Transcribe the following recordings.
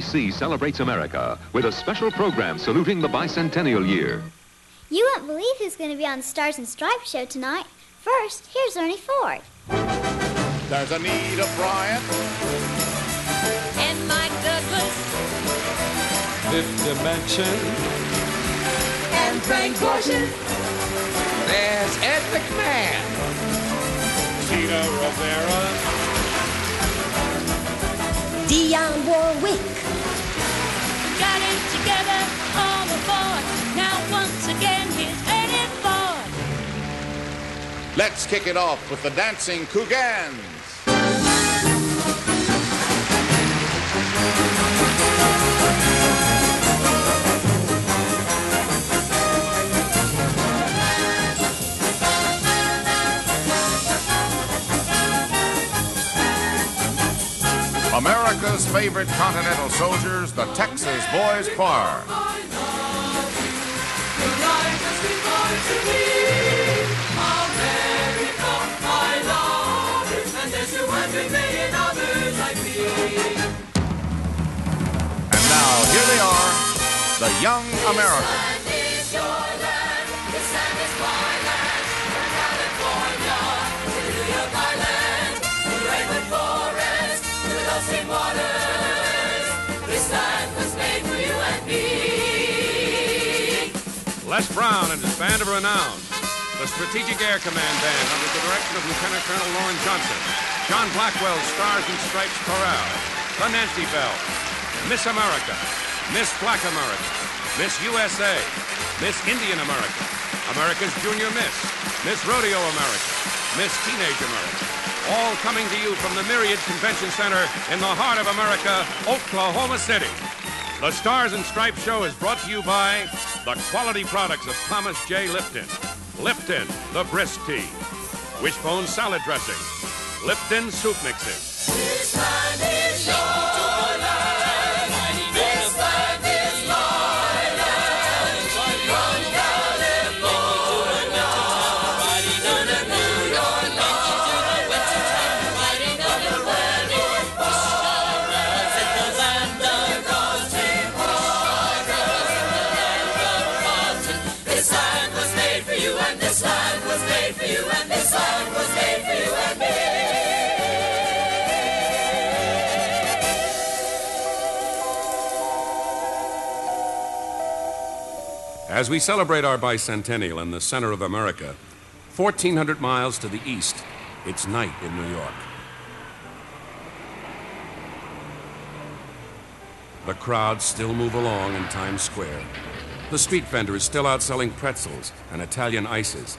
NBC celebrates America with a special program saluting the bicentennial year. You won't believe who's going to be on the Stars and Stripes show tonight. First, here's Ernie Ford. There's Anita Bryant. And Mike Douglas. Fifth Dimension. And Frank Gorshin. There's Ed McMahon. Chitah Rivera. Dionne Warwick. Got it together, all aboard. Now once again, here's Ernie Ford. Let's kick it off with the Dancing Couganns. America's favorite continental soldiers, the Texas Boys Choir. And now, here they are, the Young Americans. Les Brown and his band of Renown, the Strategic Air Command Band under the direction of Lieutenant Colonel Lauren Johnson, John Blackwell's Stars and Stripes Chorale, the Nancy Bell, Miss America, Miss Black America, Miss USA, Miss Indian America, America's Junior Miss Rodeo America, Miss Teenage America, all coming to you from the Myriad Convention Center in the heart of America, Oklahoma City. The Stars and Stripes show is brought to you by the quality products of Thomas J. Lipton, Lipton, the Brisk Tea, Wishbone Salad Dressing, Lipton Soup Mixes. This land is your land. This land is my land. From California to the New York line, riding on the North Shores in the land of Gorshin. This land was made for you, and this land was made for you, and this land was made for you and me. As we celebrate our bicentennial in the center of America, 1,400 miles to the east, it's night in New York. The crowds still move along in Times Square. The street vendor is still out selling pretzels and Italian ices.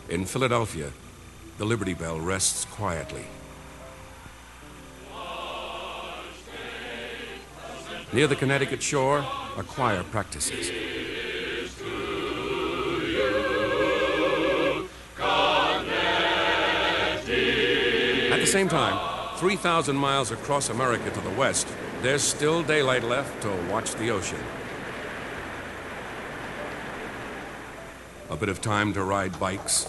In Philadelphia, the Liberty Bell rests quietly. Near the Connecticut shore, a choir practices. At the same time, 3,000 miles across America to the west, there's still daylight left to watch the ocean. A bit of time to ride bikes,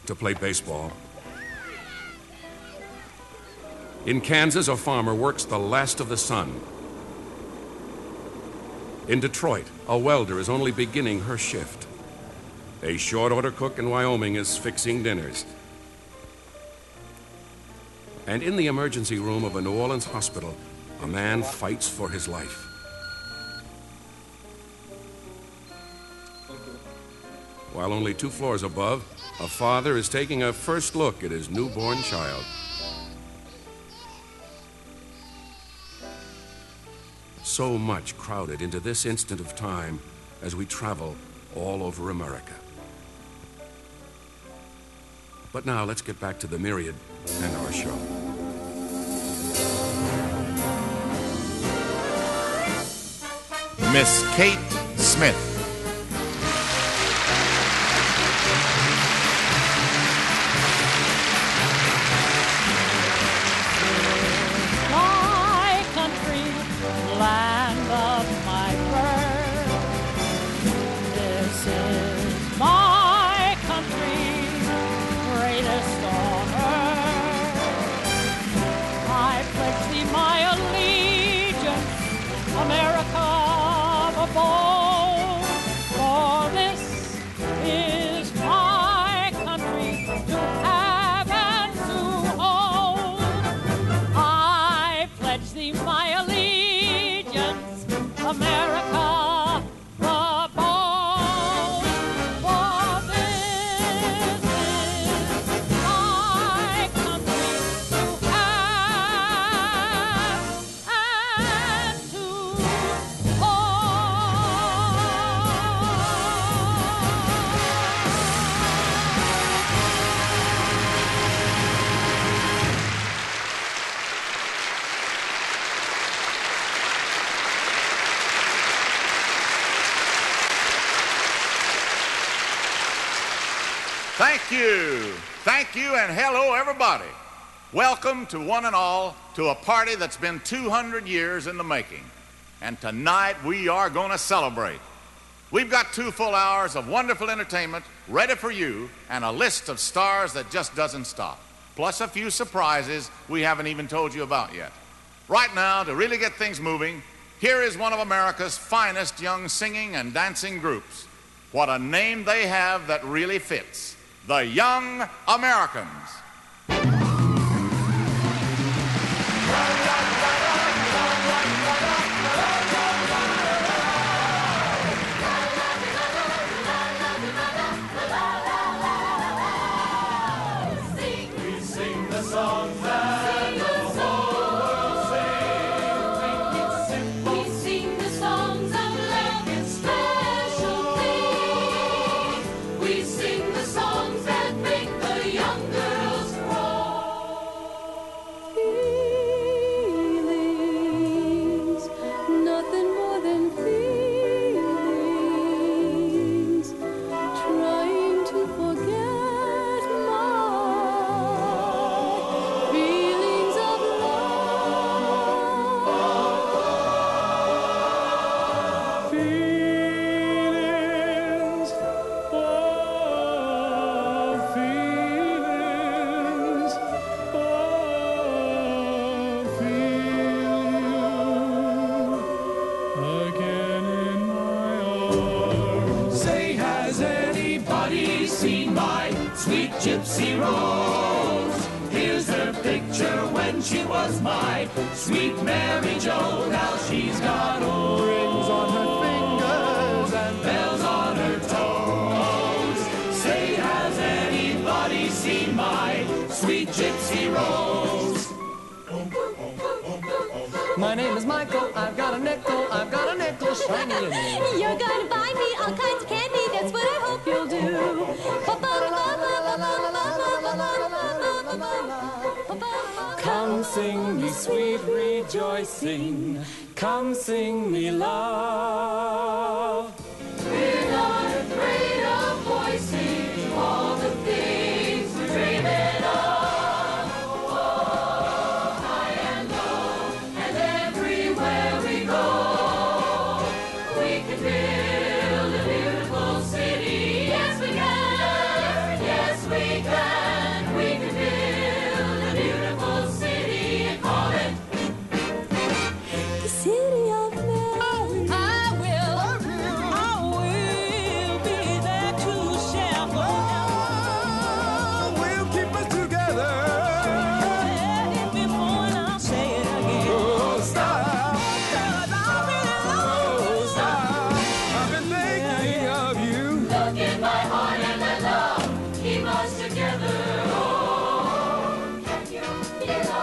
to play baseball. In Kansas, a farmer works the last of the sun. In Detroit, a welder is only beginning her shift. A short-order cook in Wyoming is fixing dinners. And in the emergency room of a New Orleans hospital, a man fights for his life. While only 2 floors above, a father is taking a first look at his newborn child. So much crowded into this instant of time as we travel all over America. But now let's get back to the Myriad and our show. Miss Kate Smith. My country, land of my birth. This is my country, greatest on earth. thee my allegiance, America above, for this is my country to have and to hold. I pledge thee my allegiance, America above, for this is my country to have and to Thank you, and hello, everybody. Welcome to one and all to a party that's been 200 years in the making. And tonight we are going to celebrate. We've got 2 full hours of wonderful entertainment ready for you and a list of stars that just doesn't stop, plus a few surprises we haven't even told you about yet. Right now, to really get things moving, here is one of America's finest young singing and dancing groups. What a name they have that really fits. The Young Americans. We sing the songs that the whole world sings. We sing the songs of love and specialty. We sing the songs that make the young girls grow. Feelings, nothing more than feelings. Trying to forget my feelings of love. Feelings again in my arms. Say, has anybody seen my sweet Gypsy Rolls? Here's her picture when she was my sweet Mary Jo. Now she's got rings on her fingers and bells on her toes. Say, has anybody seen my sweet Gypsy Rolls? My name is Michael, I've got a nickel shiny in me. You're gonna buy me all kinds of candy, that's what I hope you'll do. Come sing me sweet rejoicing, come sing me love. We're not afraid of voicing all the things we're dreaming of. Oh, high and low, and everywhere we go, we can build a beautiful city. Yes, we can. Yes, we can. We can build a beautiful city and call it The city of Mary. I will be there to share forever. We'll keep us together. Said it before and I'll say it again. Oh, stop. Cause I really love Oh, stop. I've been thinking of you. Look in my heart and let love keep us together. Oh, can you feel a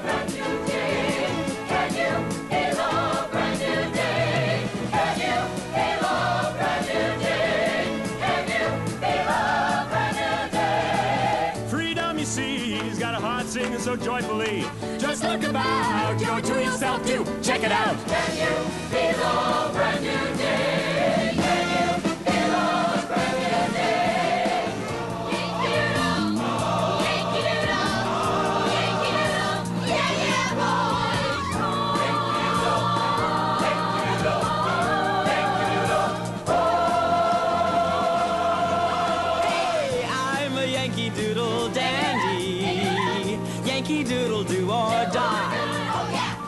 brand new day? Can you feel a brand new day? Can you feel a brand new day? Can you feel a brand new day? Freedom, you see, he's got a heart singing so joyfully. Just look about, you owe it to yourself too. Check it out. Can you feel a brand new day? Can you feel a brand new day? Yankee Doodle, Yankee Doodle, Yankee Doodle, yeah, yeah, boys. Hey, I'm a Yankee Doodle dandy. Yankee Doodle do or die.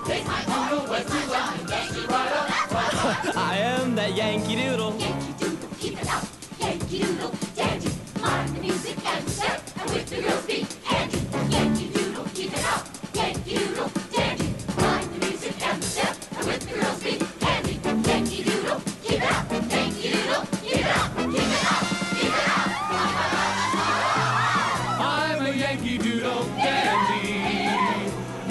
that Yankee Doodle. Yankee Doodle, keep it up. Yankee Doodle, dandy. Mind the music and the step, and with the girls be handy. Yankee Doodle, keep it up. Yankee Doodle, dandy. Mind the music and the step, and with the girls be handy. Yankee Doodle, keep it up. Yankee Doodle, keep it up. Keep it up, keep it up. I'm a Yankee Doodle dandy.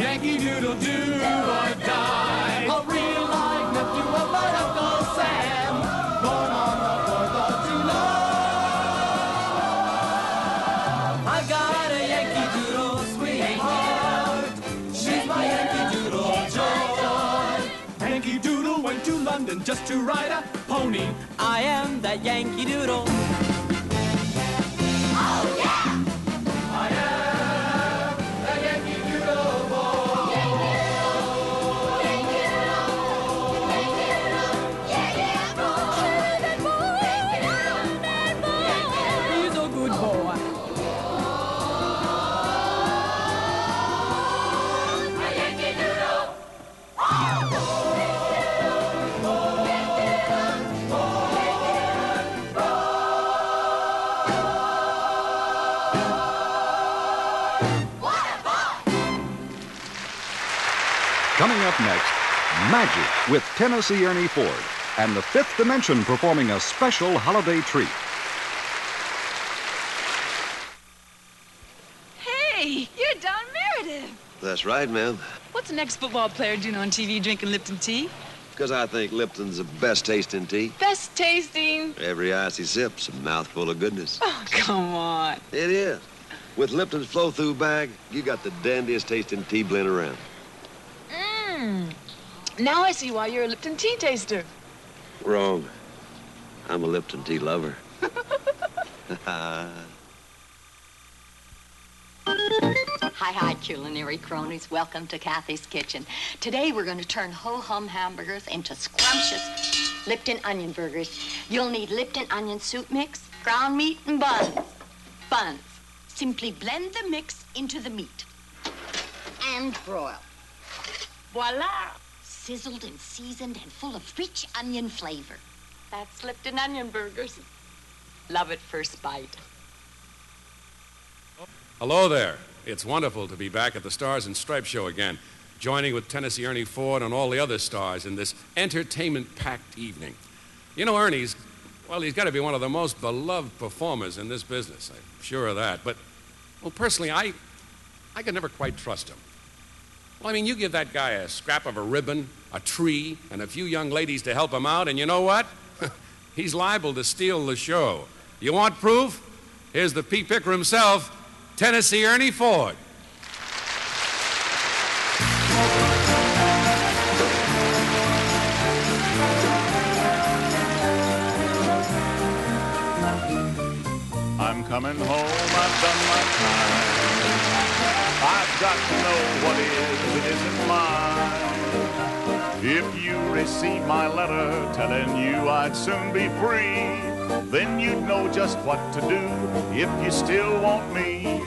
Yankee Doodle do or die. A real live nephew of my Uncle Sam, born on the 4th of July. I got a Yankee Doodle sweetheart. She's my Yankee Doodle joy. Yankee Doodle went to London just to ride a pony. I am that Yankee Doodle. Oh, yeah! I am the Yankee Doodle boy. He's a good boy. Coming up next, Magic with Tennessee Ernie Ford and the Fifth Dimension performing a special holiday treat. Hey, you're Don Meredith. That's right, ma'am. What's the next football player doing on TV drinking Lipton tea? Because I think Lipton's the best tasting tea. Best tasting? Every icy sip's a mouthful of goodness. Oh, come on. It is. With Lipton's flow-through bag, you got the dandiest tasting tea blend around. Now I see why you're a Lipton tea taster. Wrong. I'm a Lipton tea lover. Hi, culinary cronies. Welcome to Kathy's Kitchen. Today we're going to turn ho-hum hamburgers into scrumptious Lipton onion burgers. You'll need Lipton onion soup mix, ground meat, and buns. Buns. Simply blend the mix into the meat and broil. Voila! Sizzled and seasoned and full of rich onion flavor. That's Lipton onion burgers. Love at first bite. Hello there. It's wonderful to be back at the Stars and Stripes show again, joining with Tennessee Ernie Ford and all the other stars in this entertainment-packed evening. You know, Ernie's, well, he's got to be one of the most beloved performers in this business. I'm sure of that. But, well, personally, I could never quite trust him. Well, I mean, you give that guy a scrap of a ribbon, a tree, and a few young ladies to help him out, and you know what? He's liable to steal the show. You want proof? Here's the pea picker himself, Tennessee Ernie Ford. I'm coming home, I've done my time. I've got to know what is and isn't mine. If you receive my letter telling you I'd soon be free, then you'd know just what to do if you still want me.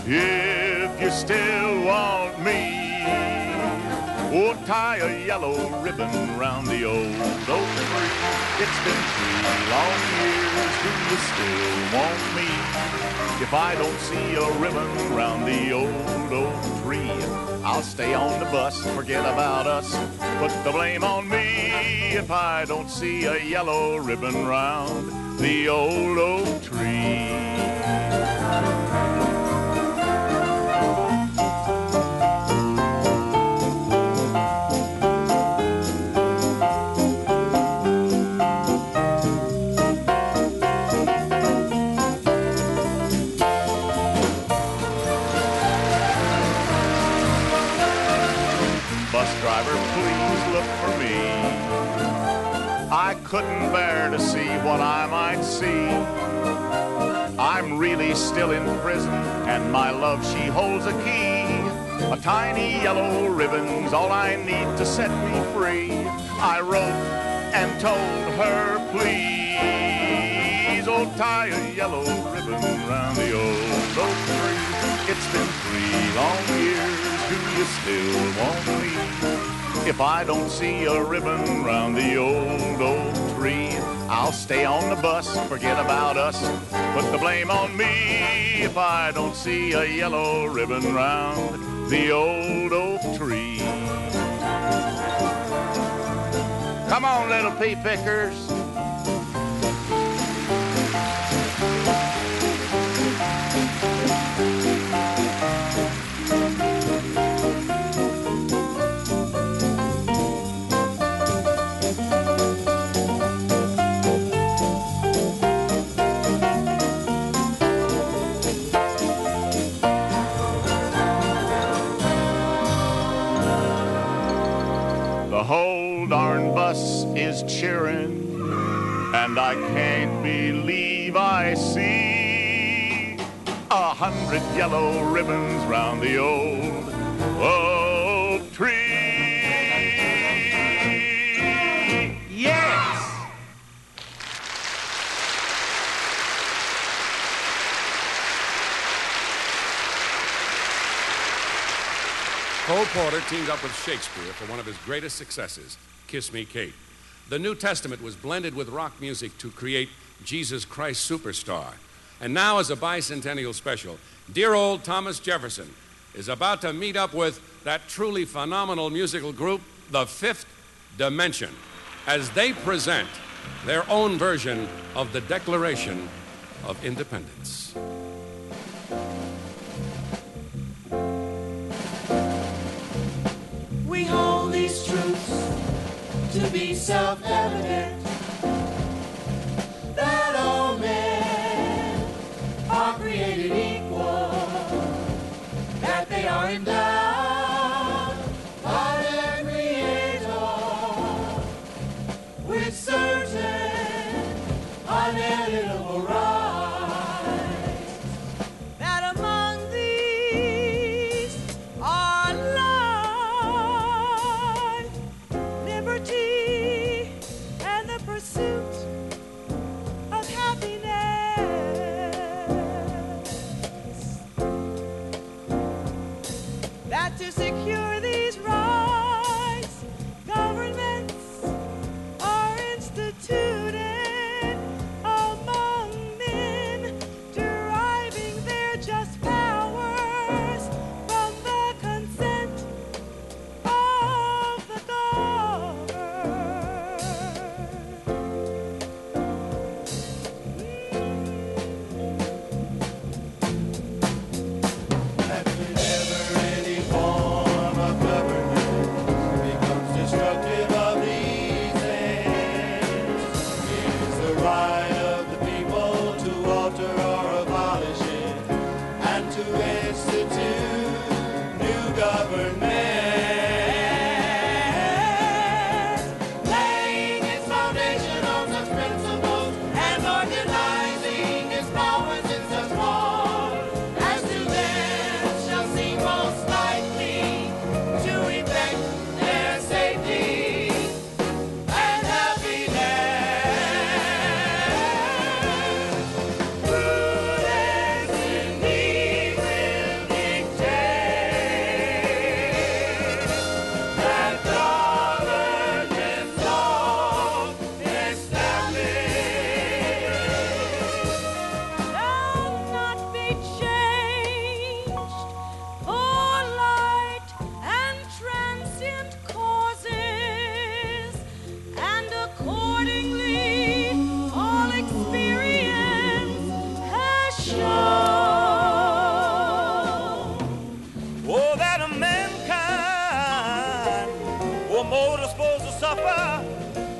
If you still want me. Oh, tie a yellow ribbon round the old oak tree. It's been 3 long years, do you still want me? If I don't see a ribbon round the old oak tree, I'll stay on the bus, forget about us, put the blame on me. If I don't see a yellow ribbon round the old oak tree. Driver, please look for me. I couldn't bear to see what I might see. I'm really still in prison, and my love, she holds a key. A tiny yellow ribbon's all I need to set me free. I wrote and told her, please, oh, tie a yellow ribbon round the old oak tree. It's been 3 long years, do you still want me? If I don't see a ribbon round the old oak tree, I'll stay on the bus, forget about us, put the blame on me. If I don't see a yellow ribbon round the old oak tree. Come on, little pea pickers. The whole darn bus is cheering, and I can't believe I see 100 yellow ribbons round the old oak tree. Yes! Cole Porter teamed up with Shakespeare for one of his greatest successes, Kiss Me, Kate. The New Testament was blended with rock music to create Jesus Christ Superstar. And now, as a bicentennial special, dear old Thomas Jefferson is about to meet up with that truly phenomenal musical group, The Fifth Dimension, as they present their own version of the Declaration of Independence. We hold these truths to be self-evident, that all men are created equal, that they are endowed by their Creator with certain unalienable rights, that among these are life, liberty, and the pursuit of happiness, that to secure these rights, governments are instituted among men, deriving their just powers from the consent of the governed. That whenever any form of government becomes destructive of these ends, it is the right of the people to alter or abolish it and to institute new government, laying its foundation on such principles and organizing its powers in such form as to them shall seem most likely to effect their safety and happiness. Prudence indeed will dictate that governments all established shall not be changed for light and transient causes, and accordingly all experience has shown. Oh, that a mankind were more disposed to suffer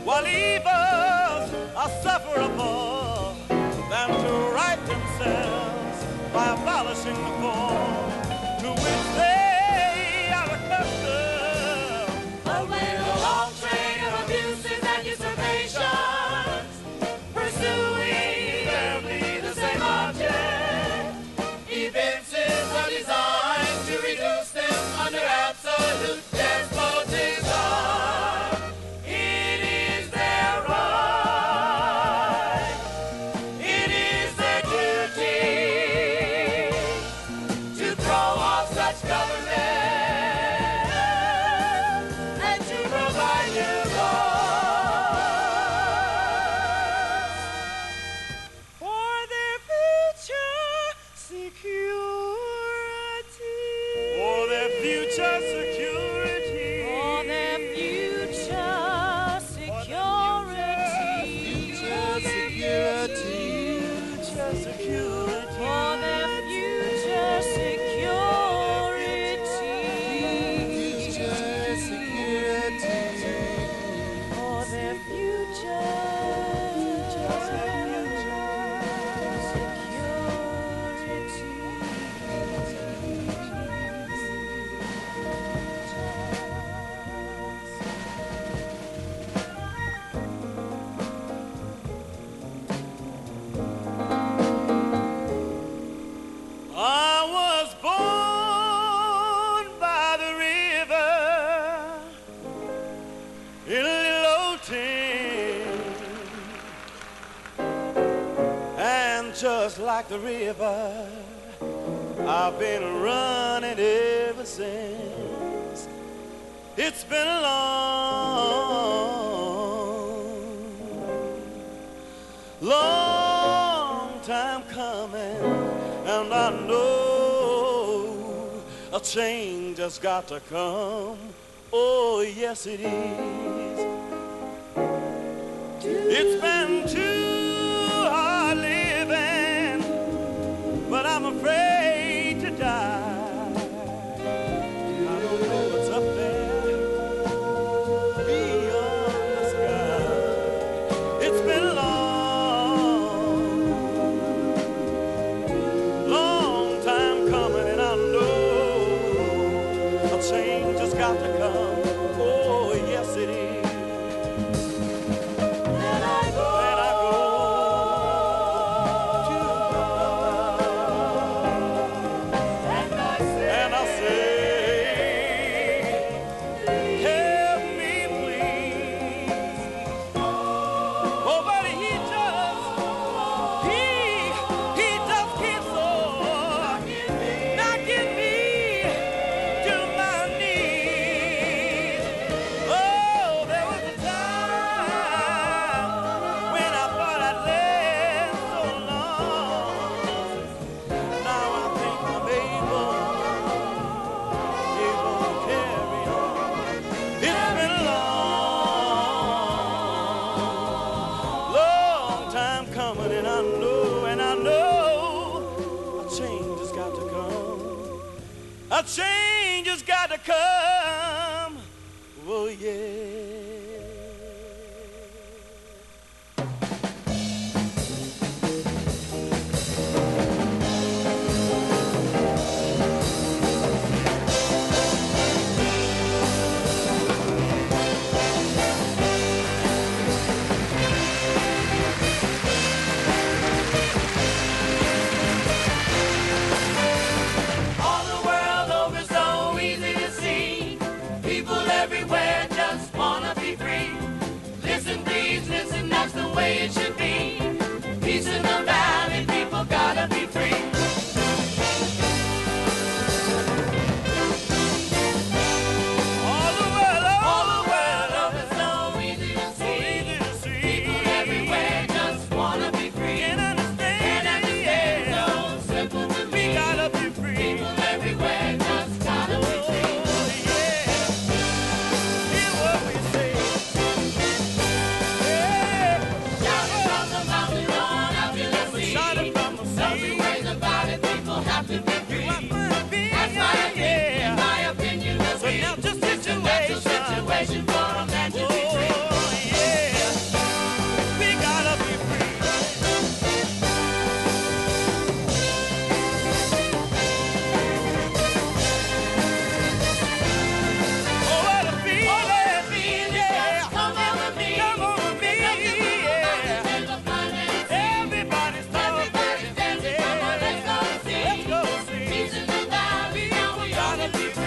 while evils are sufferable than to right themselves by abolishing the form to which they are accustomed. But when a long train of abuses and usurpations pursuing barely the same object, evinces are designed to reduce them under absolute despotism. It is their right, it is their duty to just like the river. I've been running ever since. It's been a long time coming, and I know a change has got to come. Oh, yes, it is. It's been too hard living, but I'm afraid to die. I don't know what's up there beyond the sky. It's been a long time coming, and I know a change has got to come. Oh, yes, it is. A change has got to come. Oh, yeah. It should be. Peace in the valley, people gotta be free. All the world is so easy to see. People everywhere just wanna be free. Can't understand, so simple to me. We gotta be free. People everywhere just gotta be free. Yeah, hear what we say. Situation for a man to be free. Oh, yeah. We gotta be free. Oh, what a feeling. Oh, what a feeling. Yeah. Come on with me. Come on with me. Yeah. Everybody's talking. Everybody's dancing. Come on, let's go see. Let's go see. Peace in the valley. Now we gotta be free.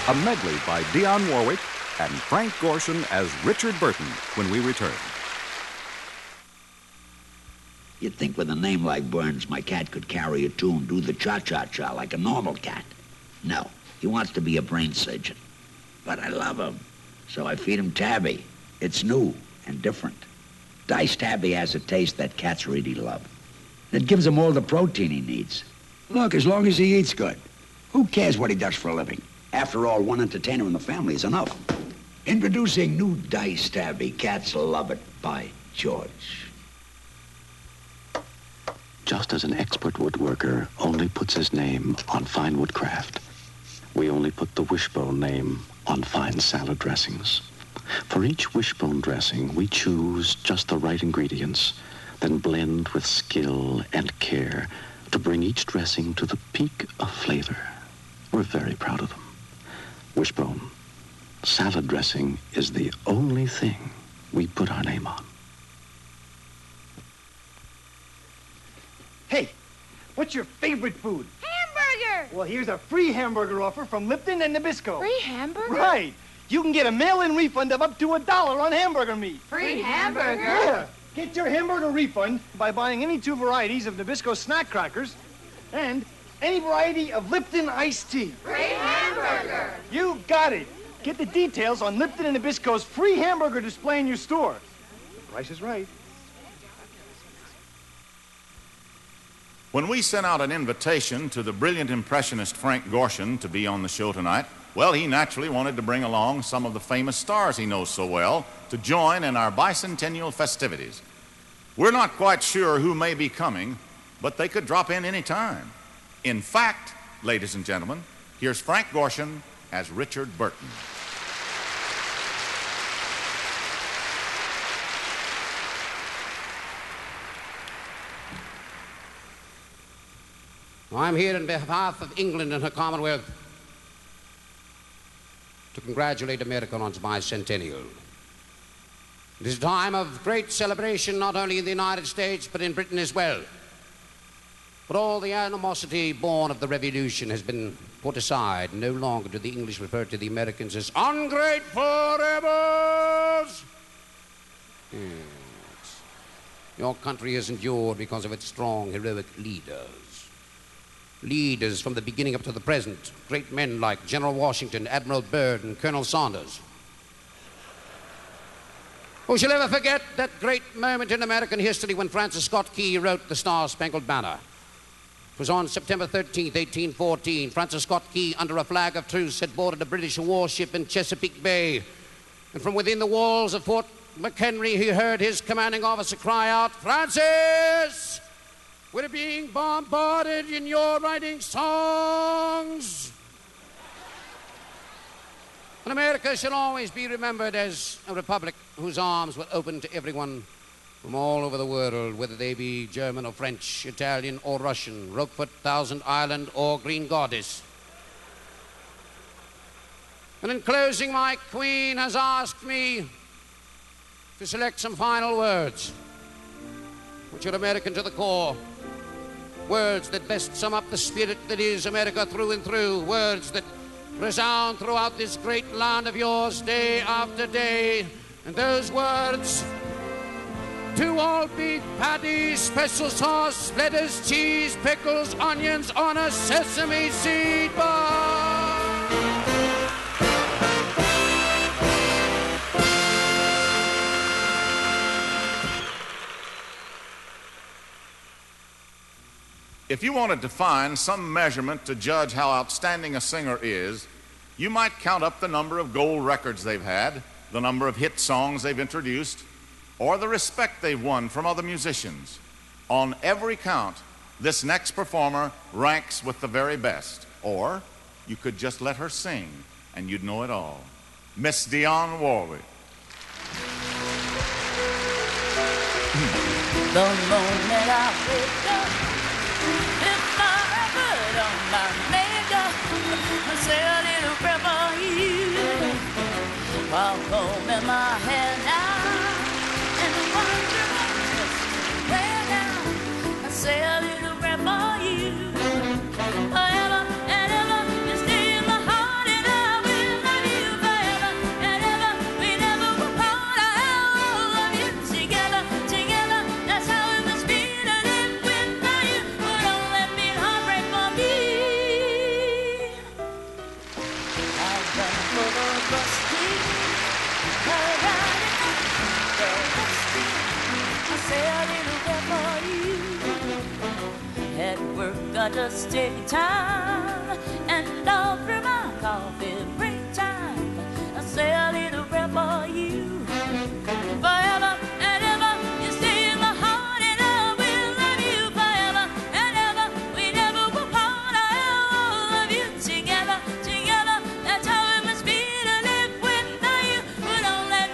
A medley by Dionne Warwick and Frank Gorshin as Richard Burton when we return. You'd think with a name like Burns, my cat could carry a tune, do the cha-cha-cha like a normal cat. No, he wants to be a brain surgeon. But I love him, so I feed him tabby. It's new and different. Diced tabby has a taste that cats really love. It gives him all the protein he needs. Look, as long as he eats good, who cares what he does for a living? After all, one entertainer in the family is enough. Introducing new Diced tabby. Cats love it. By George. Just as an expert woodworker only puts his name on fine woodcraft, we only put the Wishbone name on fine salad dressings. For each wishbone dressing, we choose just the right ingredients, then blend with skill and care to bring each dressing to the peak of flavor. We're very proud of them. Wishbone, salad dressing is the only thing we put our name on. Hey, what's your favorite food? Hamburger! Well, here's a free hamburger offer from Lipton and Nabisco. Free hamburger? Right. You can get a mail-in refund of up to $1 on hamburger meat. Free hamburger? Yeah. Get your hamburger refund by buying any 2 varieties of Nabisco snack crackers and any variety of Lipton Iced Tea. Free hamburger! You got it. Get the details on Lipton and Nabisco's free hamburger display in your store. The price is right. When we sent out an invitation to the brilliant impressionist Frank Gorshin to be on the show tonight, well, he naturally wanted to bring along some of the famous stars he knows so well to join in our bicentennial festivities. We're not quite sure who may be coming, but they could drop in any time. In fact, ladies and gentlemen, here's Frank Gorshin as Richard Burton. I'm here on behalf of England and her Commonwealth to congratulate America on its bicentennial. It is a time of great celebration not only in the United States but in Britain as well. But all the animosity born of the Revolution has been put aside. No longer do the English refer to the Americans as ungrateful rebels. Yes. Your country has endured because of its strong, heroic leaders. Leaders from the beginning up to the present. Great men like General Washington, Admiral Byrd, and Colonel Saunders. Who shall ever forget that great moment in American history when Francis Scott Key wrote the Star-Spangled Banner? It was on September 13th, 1814. Francis Scott Key, under a flag of truce, had boarded a British warship in Chesapeake Bay. And from within the walls of Fort McHenry, he heard his commanding officer cry out, "Francis! We're being bombarded and you're writing songs." And America shall always be remembered as a republic whose arms were open to everyone from all over the world, whether they be German or French, Italian or Russian, Roquefort, Thousand Island or Green Goddess. And in closing, my queen has asked me to select some final words, which are American to the core. Words that best sum up the spirit that is America through and through. Words that resound throughout this great land of yours day after day. And those words: 2 all beef patties, special sauce, lettuce, cheese, pickles, onions on a sesame seed bar. If you wanted to find some measurement to judge how outstanding a singer is, you might count up the number of gold records they've had, the number of hit songs they've introduced, or the respect they've won from other musicians. On every count, this next performer ranks with the very best. Or you could just let her sing, and you'd know it all. Miss Dionne Warwick. The moment I wake up, lift my foot on my makeup, I say a little prayer for you. While combing my hair now and wondering just where now, I say a little prayer for you. Forever and ever, you stay in my heart, and I will love you forever and ever. We never will part. I'll love you together, together. That's how it must be to live without you. But don't let me heartbreak for me. I've done for the rusty, around the rusty. I say a little prayer for you. At work, I just take time, and all through my coffee break time, I say a little prayer for you. Forever and ever, you stay in my heart, and I will love you forever and ever. We never will part. I'll love you together, together. That's how it must be to live without you. But don't let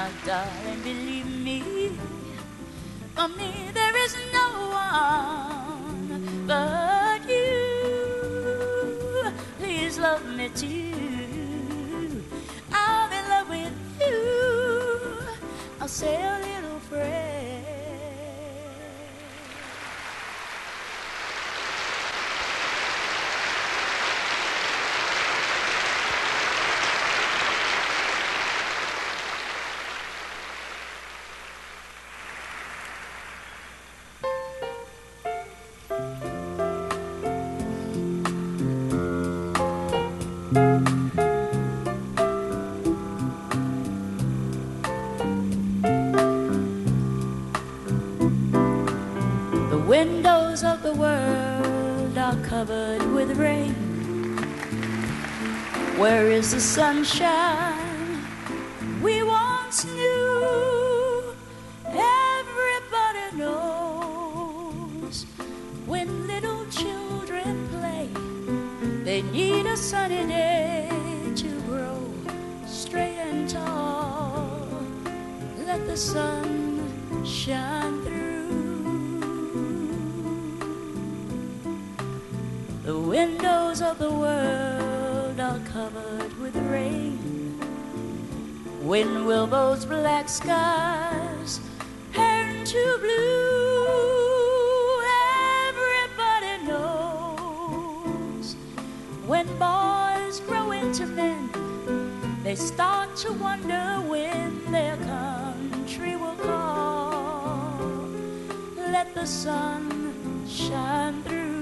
my darling, believe me. For me, there is no one but you. Please love me too. I'm in love with you. I'll say a little prayer. Windows of the world are covered with rain. Where is the sunshine we once knew? Everybody knows when little children play, they need a sunny day to grow straight and tall. Let the sun shine through. The windows of the world are covered with rain. When will those black skies turn to blue? Everybody knows when boys grow into men, they start to wonder when their country will call. Let the sun shine through.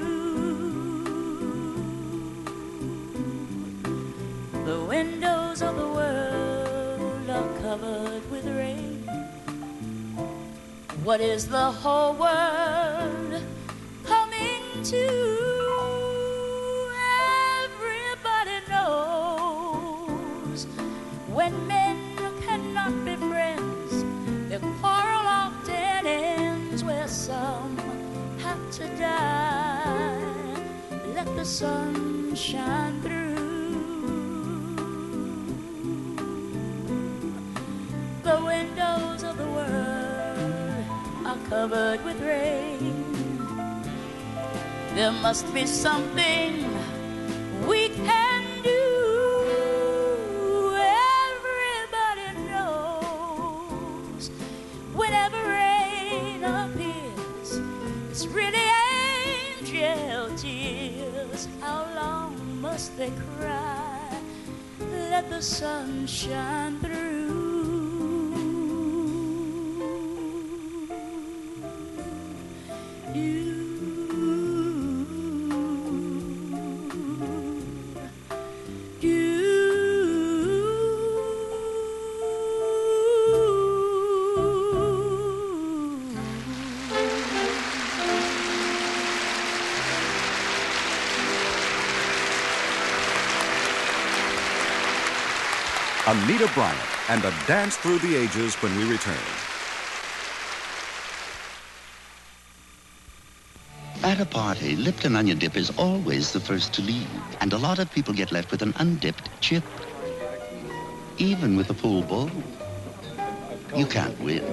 The windows of the world are covered with rain. What is the whole world coming to? Everybody knows when men cannot be friends, their quarrel often ends where some have to die. Let the sun shine through. The windows of the world are covered with rain. There must be something we can do. Everybody knows whenever rain appears, it's really angel tears. How long must they cry? Let the sun shine through. Anita Bryant and a dance through the ages when we return. At a party, Lipton Onion Dip is always the first to leave, and a lot of people get left with an undipped chip. Even with a full bowl. You can't win.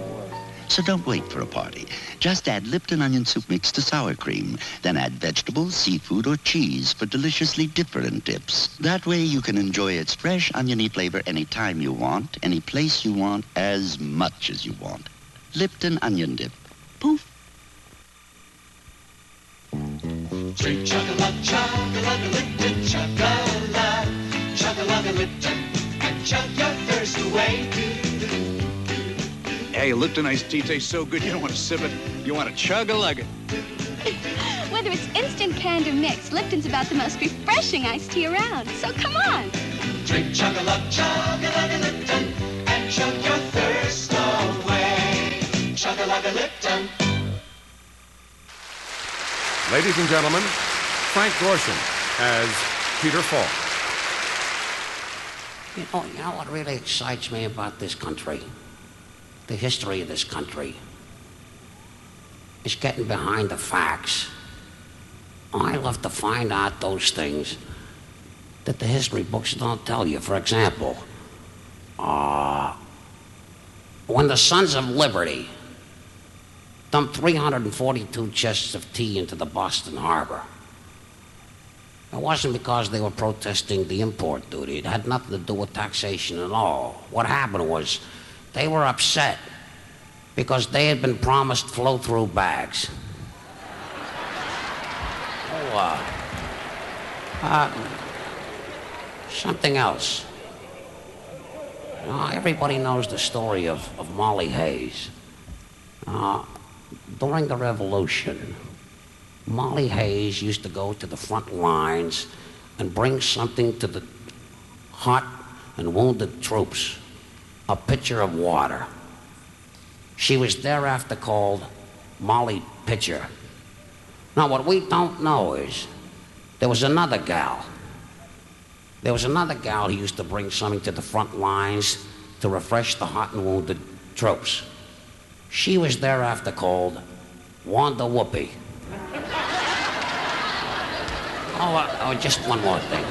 So don't wait for a party. Just add Lipton onion soup mix to sour cream. Then add vegetables, seafood, or cheese for deliciously different dips. That way you can enjoy its fresh oniony flavor any time you want, any place you want, as much as you want. Lipton Onion Dip. Poof. Drink chocolate, chocolate, Lipton, chocolate, chocolate, Lipton, and chug your thirst away. Hey, Lipton Iced Tea tastes so good you don't want to sip it. You want to chug-a-lug it. Whether it's instant, canned, or mixed, Lipton's about the most refreshing iced tea around. So come on. Drink chocolate, chocolate, Lipton, and chug your thirst away. Chocolate, Lipton. Ladies and gentlemen, Frank Gorshin as Peter Falk. You know what really excites me about this country? The history of this country is getting behind the facts. I love to find out those things that the history books don't tell you. For example, when the Sons of Liberty dumped 342 chests of tea into the Boston Harbor, it wasn't because they were protesting the import duty. It had nothing to do with taxation at all. What happened was they were upset because they had been promised flow-through bags. Something else. Everybody knows the story of Molly Hayes. During the Revolution, Molly Hayes used to go to the front lines and bring something to the hot and wounded troops, a pitcher of water. She was thereafter called Molly Pitcher. Now, what we don't know is there was another gal. There was another gal who used to bring something to the front lines to refresh the hot and wounded troops. She was thereafter called Wanda Whoopi. Just one more thing.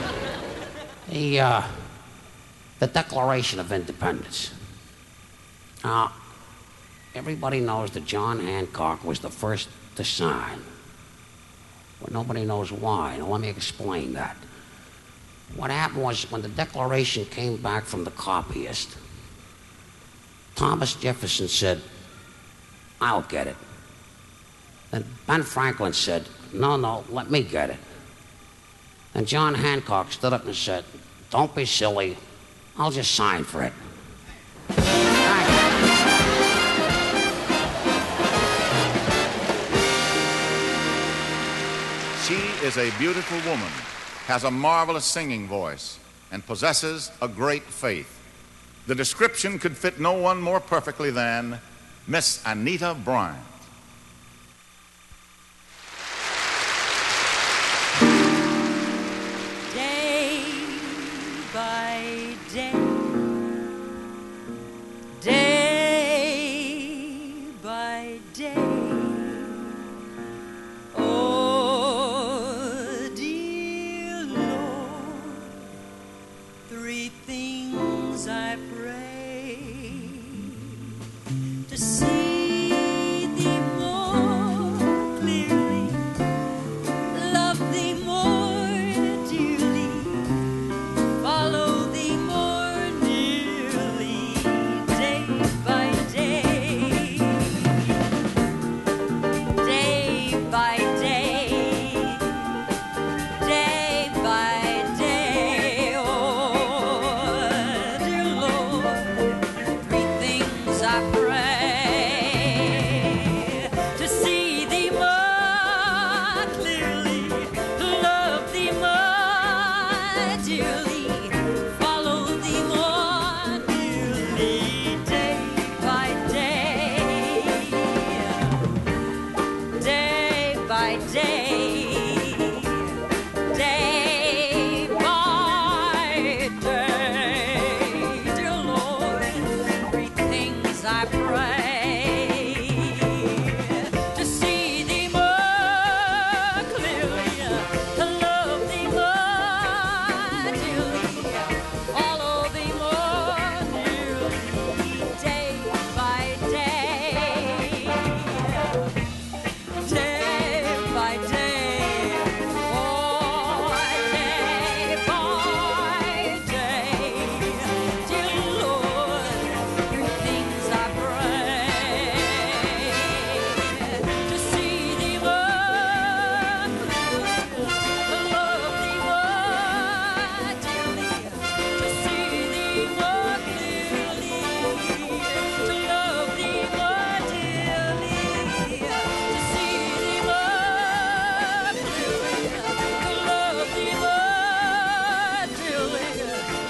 The Declaration of Independence. Everybody knows that John Hancock was the first to sign. But nobody knows why. Now, let me explain that. What happened was when the Declaration came back from the copyist, Thomas Jefferson said, "I'll get it." Then Ben Franklin said, No, let me get it." And John Hancock stood up and said, "Don't be silly. I'll just sign for it." She is a beautiful woman, has a marvelous singing voice, and possesses a great faith. The description could fit no one more perfectly than Miss Anita Bryant. Day by day, day by day. Oh, dear Lord, three things I pray: to see thee more clearly, love thee more dearly, follow thee more nearly, day by day, day by day, day by day. Oh, dear Lord, three things I pray: to see thee more clearly, love thee more dearly, follow thee more nearly, day by day, day by day, day by day. Dear Lord, three things I pray: to see thee more clearly, to love thee more dearly, follow thee more nearly, day by day, day by day, oh, day by day. Dear Lord, three things I pray: to see thee more clearly, to love thee more dearly, to see thee more clearly, to love thee more dearly, to see thee more clearly, to love thee more dearly,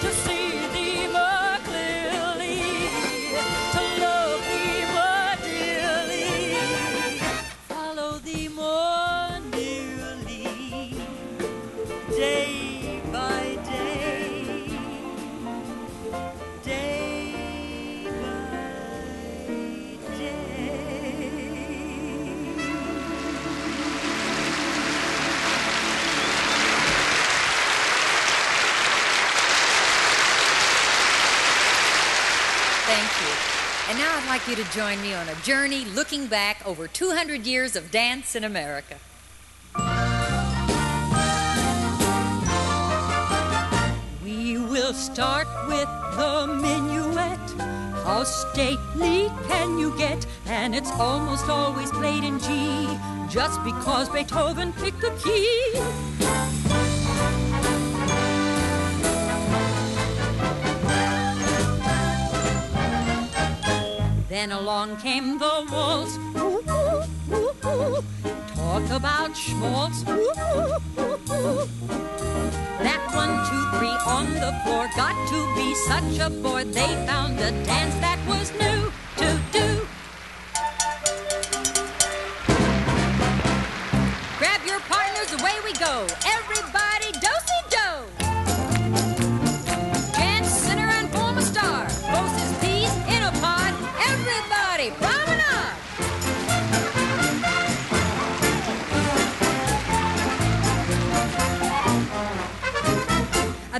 to see thee more clearly, to love thee more dearly, follow thee more nearly, day by day, day by day. Thank you. And now I'd like you to join me on a journey looking back over 200 years of dance in America. We will start with the minuet. How stately can you get? And it's almost always played in G, just because Beethoven picked the key. Then along came the waltz. Ooh, ooh, ooh, ooh. Talk about schmaltz. Ooh, ooh, ooh, ooh. That 1, 2, 3 on the floor got to be such a bore. They found a dance that was new to do. Grab your partners, away we go. Everybody do-si-do. Dance, center, and form a star. Both his peas in a pod. Everybody promenade.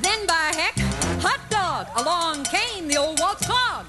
Then by heck, hot dog, along came the old waltz clog.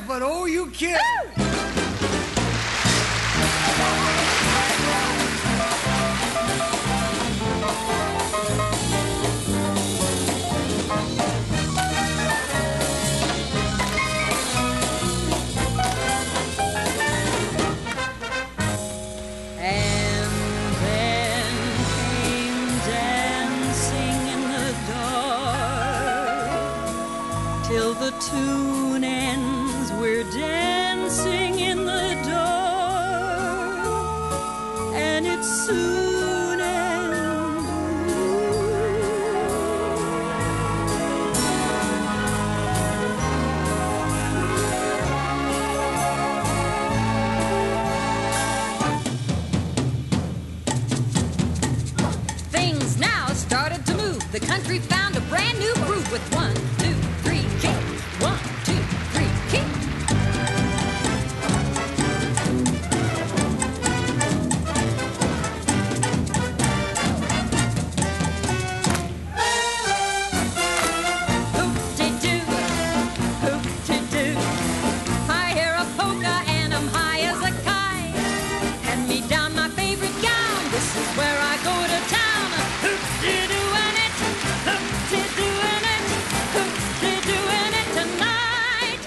But oh, you kid! Till the tune ends, we're dancing in the dark, and it soon ends. Things now started to move. The country found a brand new groove with 1, 2, 3, kick. 1, 2, 3, kick. Hoop-de-doo, hoop-de-doo. I hear a polka and I'm high as a kite. Hand me down my favorite gown. This is where I go to town. Hoop-de-doo-ing it, hoop-de-doo-ing it, hoop-de-dooing it tonight.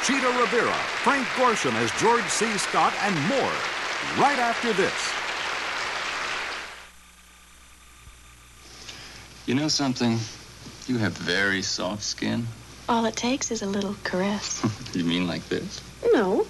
Cheetah Rivera, Frank Gorshin as George C. Scott, and more right after this. You know something? You have very soft skin. All it takes is a little caress. You mean like this? No,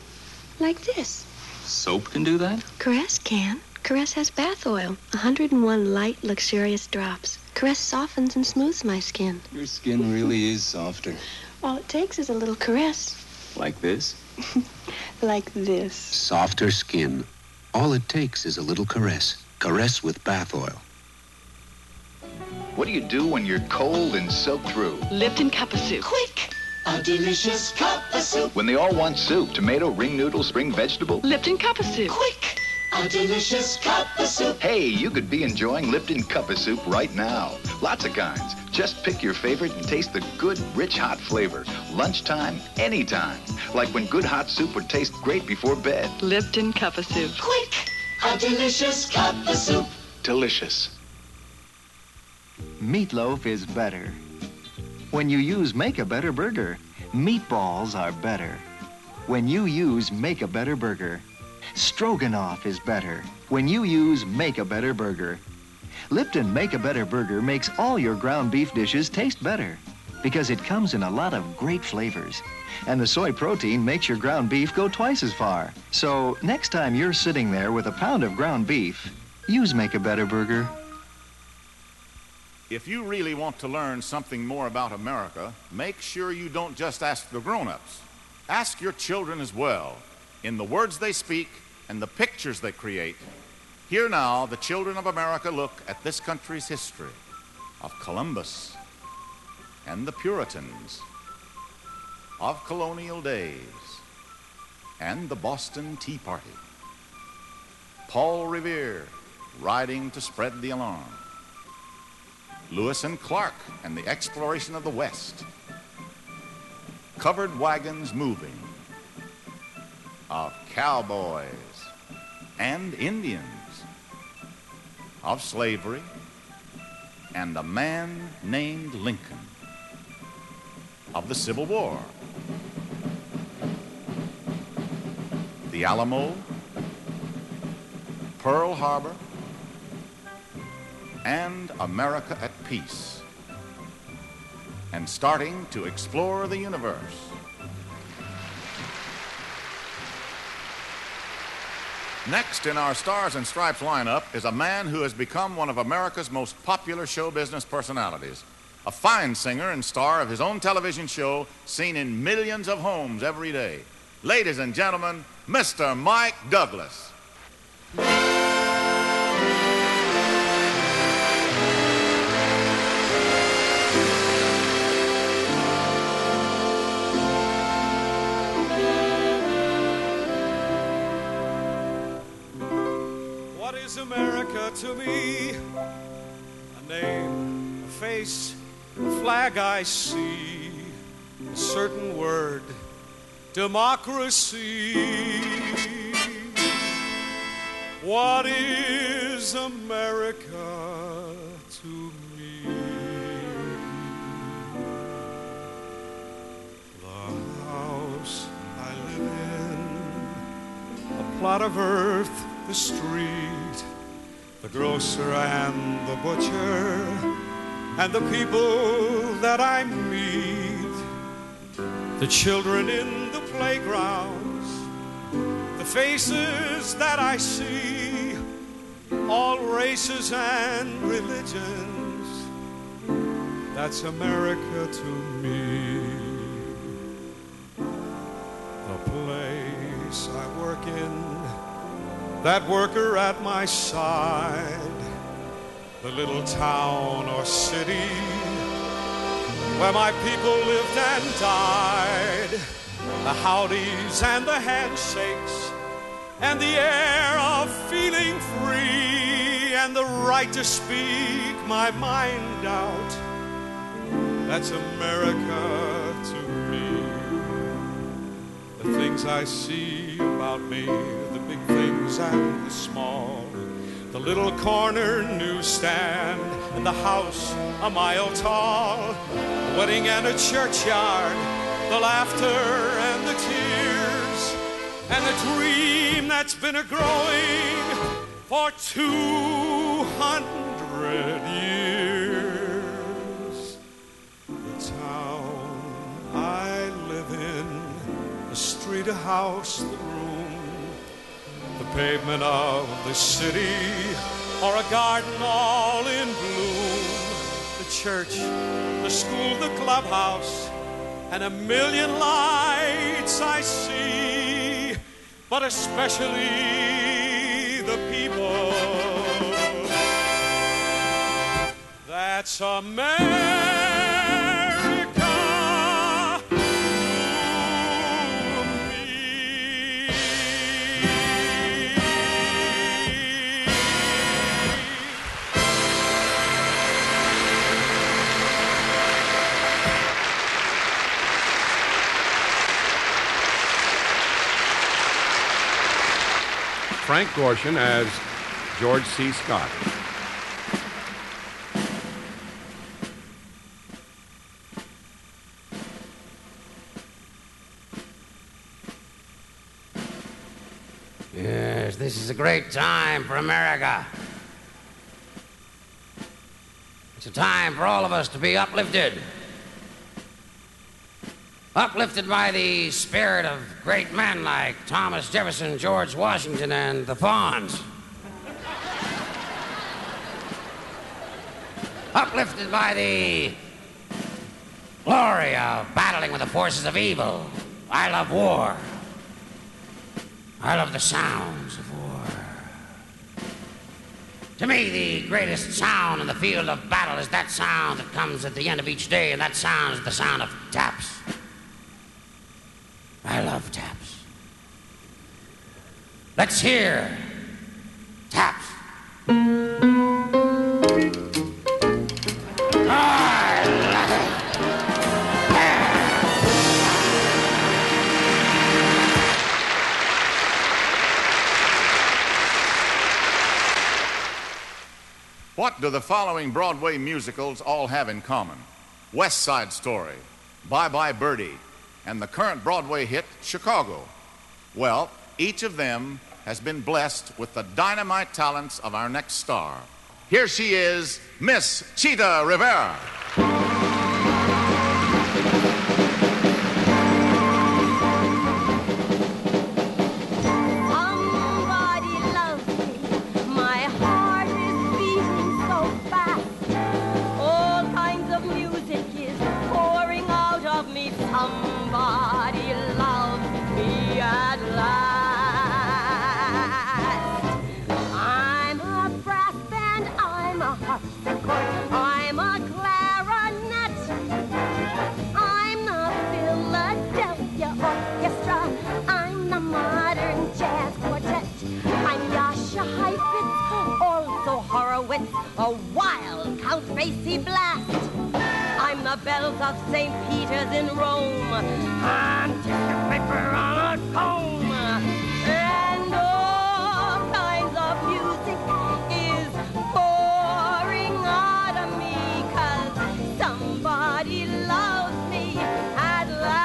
like this. Soap can do that? Caress can. Caress has bath oil, 101 light, luxurious drops. Caress softens and smooths my skin. Your skin really is softer. All it takes is a little caress. Like this? Like this. Softer skin. All it takes is a little caress. Caress with bath oil. What do you do when you're cold and soaked through? Lipton cup of soup. Quick! A delicious cup of soup. When they all want soup, tomato, ring noodle, spring vegetable? Lipton cup of soup. Quick! A delicious cup of soup. Hey, you could be enjoying Lipton cup of soup right now. Lots of kinds. Just pick your favorite and taste the good, rich, hot flavor. Lunchtime, anytime. Like when good hot soup would taste great before bed. Lipton cup of soup. Quick! A delicious cup of soup. Delicious. Meatloaf is better. When you use Make a Better Burger, meatballs are better. When you use Make a Better Burger, Stroganoff is better. When you use Make a Better Burger. Lipton Make a Better Burger makes all your ground beef dishes taste better because it comes in a lot of great flavors. And the soy protein makes your ground beef go twice as far. So next time you're sitting there with a pound of ground beef, use Make a Better Burger. If you really want to learn something more about America, make sure you don't just ask the grown-ups. Ask your children as well, in the words they speak and the pictures they create. Here now, the children of America look at this country's history of Columbus and the Puritans, of colonial days and the Boston Tea Party, Paul Revere riding to spread the alarm, Lewis and Clark and the exploration of the West, covered wagons moving, of cowboys and Indians, of slavery and a man named Lincoln, of the Civil War, the Alamo, Pearl Harbor, and America at peace, and starting to explore the universe. Next in our Stars and Stripes lineup is a man who has become one of America's most popular show business personalities, a fine singer and star of his own television show seen in millions of homes every day. Ladies and gentlemen, Mr. Mike Douglas. What is America to me? A name, a face, a flag I see, a certain word, democracy. What is America to me? The house I live in, a plot of earth, the street, the grocer and the butcher, and the people that I meet, the children in the playgrounds, the faces that I see, all races and religions. That's America to me. The place I work in, that worker at my side, the little town or city where my people lived and died, the howdies and the handshakes and the air of feeling free and the right to speak my mind out. That's America to me. The things I see about me, the big things and the small, the little corner newsstand and the house a mile tall, a wedding and a churchyard, the laughter and the that's been a-growing for 200 years. The town I live in, the street, a house, the room, the pavement of the city, or a garden all in bloom. The church, the school, the clubhouse, and a million lights I see, but especially the people. That's America. Frank Gorshin as George C. Scott. Yes, this is a great time for America. It's a time for all of us to be uplifted. Uplifted by the spirit of great men like Thomas Jefferson, George Washington, and the Fawns. Uplifted by the glory of battling with the forces of evil. I love war. I love the sounds of war. To me, the greatest sound in the field of battle is that sound that comes at the end of each day, and that sound is the sound of taps. I love taps. Let's hear taps. I love it. What do the following Broadway musicals all have in common? West Side Story, Bye Bye Birdie, and the current Broadway hit, Chicago. Well, each of them has been blessed with the dynamite talents of our next star. Here she is, Miss Cheetah Rivera. Somebody loves me. My heart is beating so fast. All kinds of music is pouring out of me. Somebody loves me at last. I'm a brass band, I'm a harpsichord, I'm a clarinet. I'm the Philadelphia Orchestra, I'm the modern jazz quartet. I'm Yasha Heifetz, also Horowitz, a wild Count Basie blast. I'm the bells of St. Peter's in Rome, and tissue paper on a comb, and all kinds of music is pouring out of me, 'cause somebody loves me at last.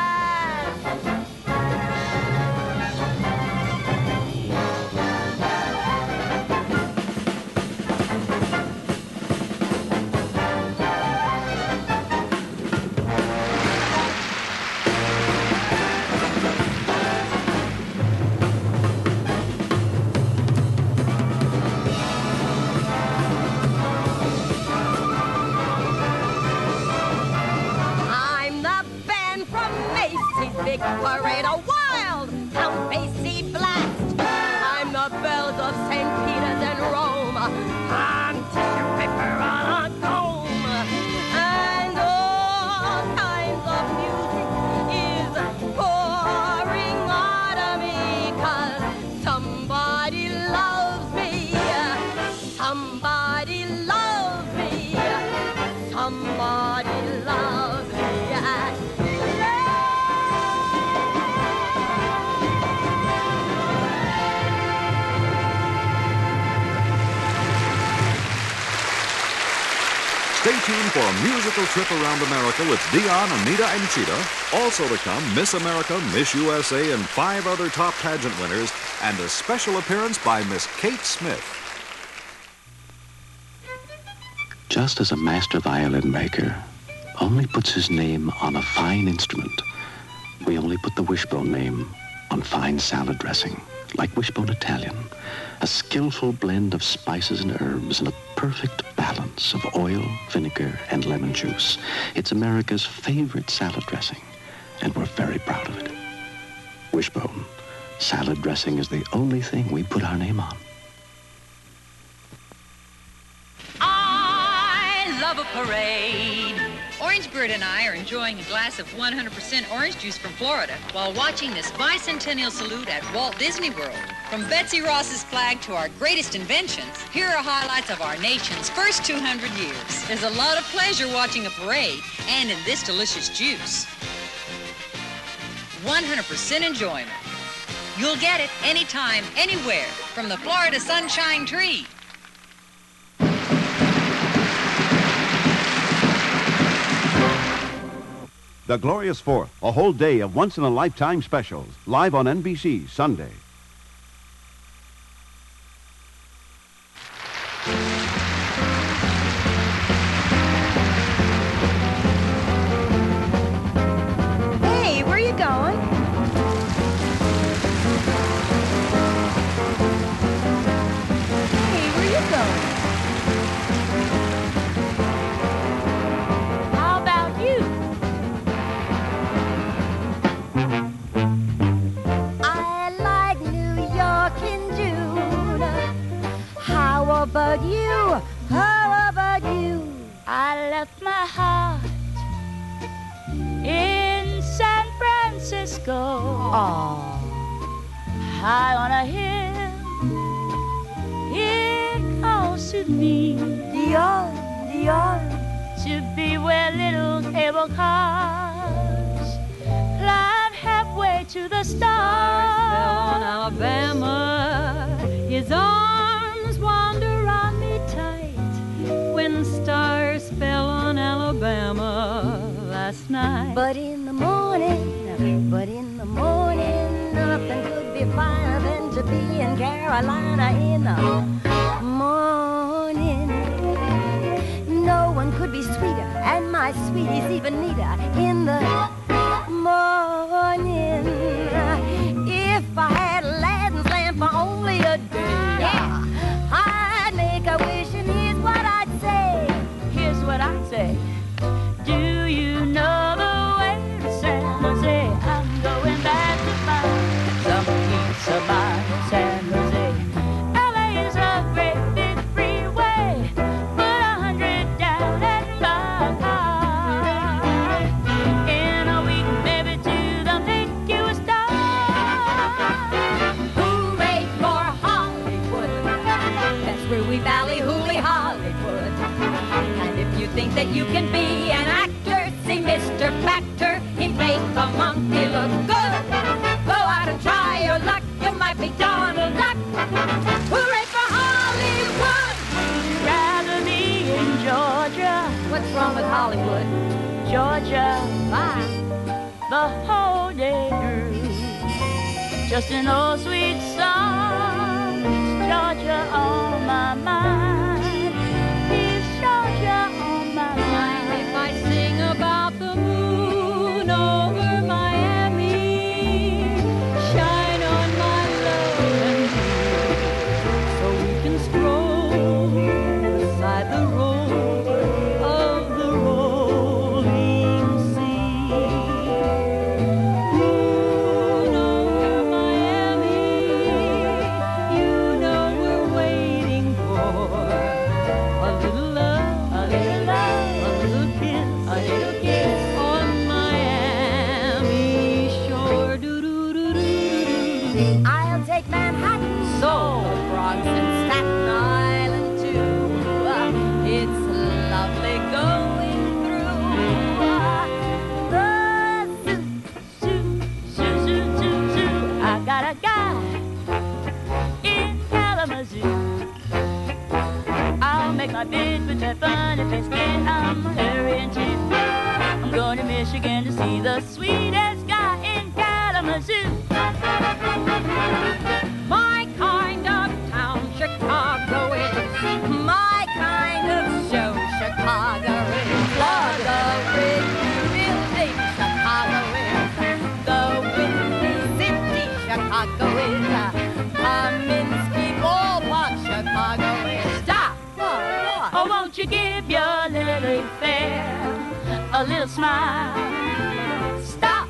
Stay tuned for a musical trip around America with Dionne, Anita, and Cheetah. Also to come, Miss America, Miss USA, and 5 other top pageant winners, and a special appearance by Miss Kate Smith. Just as a master violin maker only puts his name on a fine instrument, we only put the Wishbone name on fine salad dressing, like Wishbone Italian, a skillful blend of spices and herbs and a perfect balance of oil, vinegar, and lemon juice. It's America's favorite salad dressing, and we're very proud of it. Wishbone, salad dressing is the only thing we put our name on. I love a parade. Orange Bird and I are enjoying a glass of 100% orange juice from Florida while watching this bicentennial salute at Walt Disney World. From Betsy Ross's flag to our greatest inventions, here are highlights of our nation's first 200 years. There's a lot of pleasure watching a parade and in this delicious juice. 100% enjoyment. You'll get it anytime, anywhere, from the Florida Sunshine Tree. The Glorious Fourth, a whole day of once-in-a-lifetime specials, live on NBC Sunday. Hey, where you going? Hey, where you going? How about you? I like New York in June. How about you? How about you? I left my heart in San Francisco. High on a hill, it calls to me, Dionne, Dionne, to be where little cable cars climb halfway to the stars. Fell on Alabama, his arms wander around me tight when stars fell on Alabama last night. But in the morning, nothing could be finer than to be in Carolina in the morning. No one could be sweeter, and my sweetie's even neater in the morning. If I had Aladdin's lamp for only a day, I'd make a wish, and here's what I'd say. Here's what I say. Do you know the way to San Jose? I'm going back to find some peace of mind in San Jose. LA is a great big freeway. Put 100 down and buy a car. In a week, maybe two, they'll make you a star. Hooray for Hollywood. That's where we ballyhooly Hollywood. And if you think that you can be an actor, see Mr. Factor, he make a monkey look good. Go out and try your luck, you might be Donald Duck. Hooray for Hollywood! Rather be in Georgia. What's wrong with Hollywood? Georgia, Bye. the whole day through. Just an old sweet song. It's Georgia on my mind. It's Georgia on my mind. If I sing about the moon over Miami, shine on my love and me, so we can stroll beside the road of the rolling sea. Moon over Miami, you know we're waiting for a little love, a little kiss, on Miami shore. I'll take Manhattan, Seoul, Bronx, and Staten Island too. It's lovely going the Zoo. I got a guy in Kalamazoo. I'll make my bid between me funny face, get I'm hurrying to. I'm going to Michigan to see the sweetest guy in Kalamazoo. My kind of town, Chicago is. My kind of show, Chicago is. Florida is. Real estate, Chicago is. The Windy City, Chicago is. Kaminsky Ballpark, Chicago is. Stop! What? Oh, won't you give your little fair a little smile? Stop!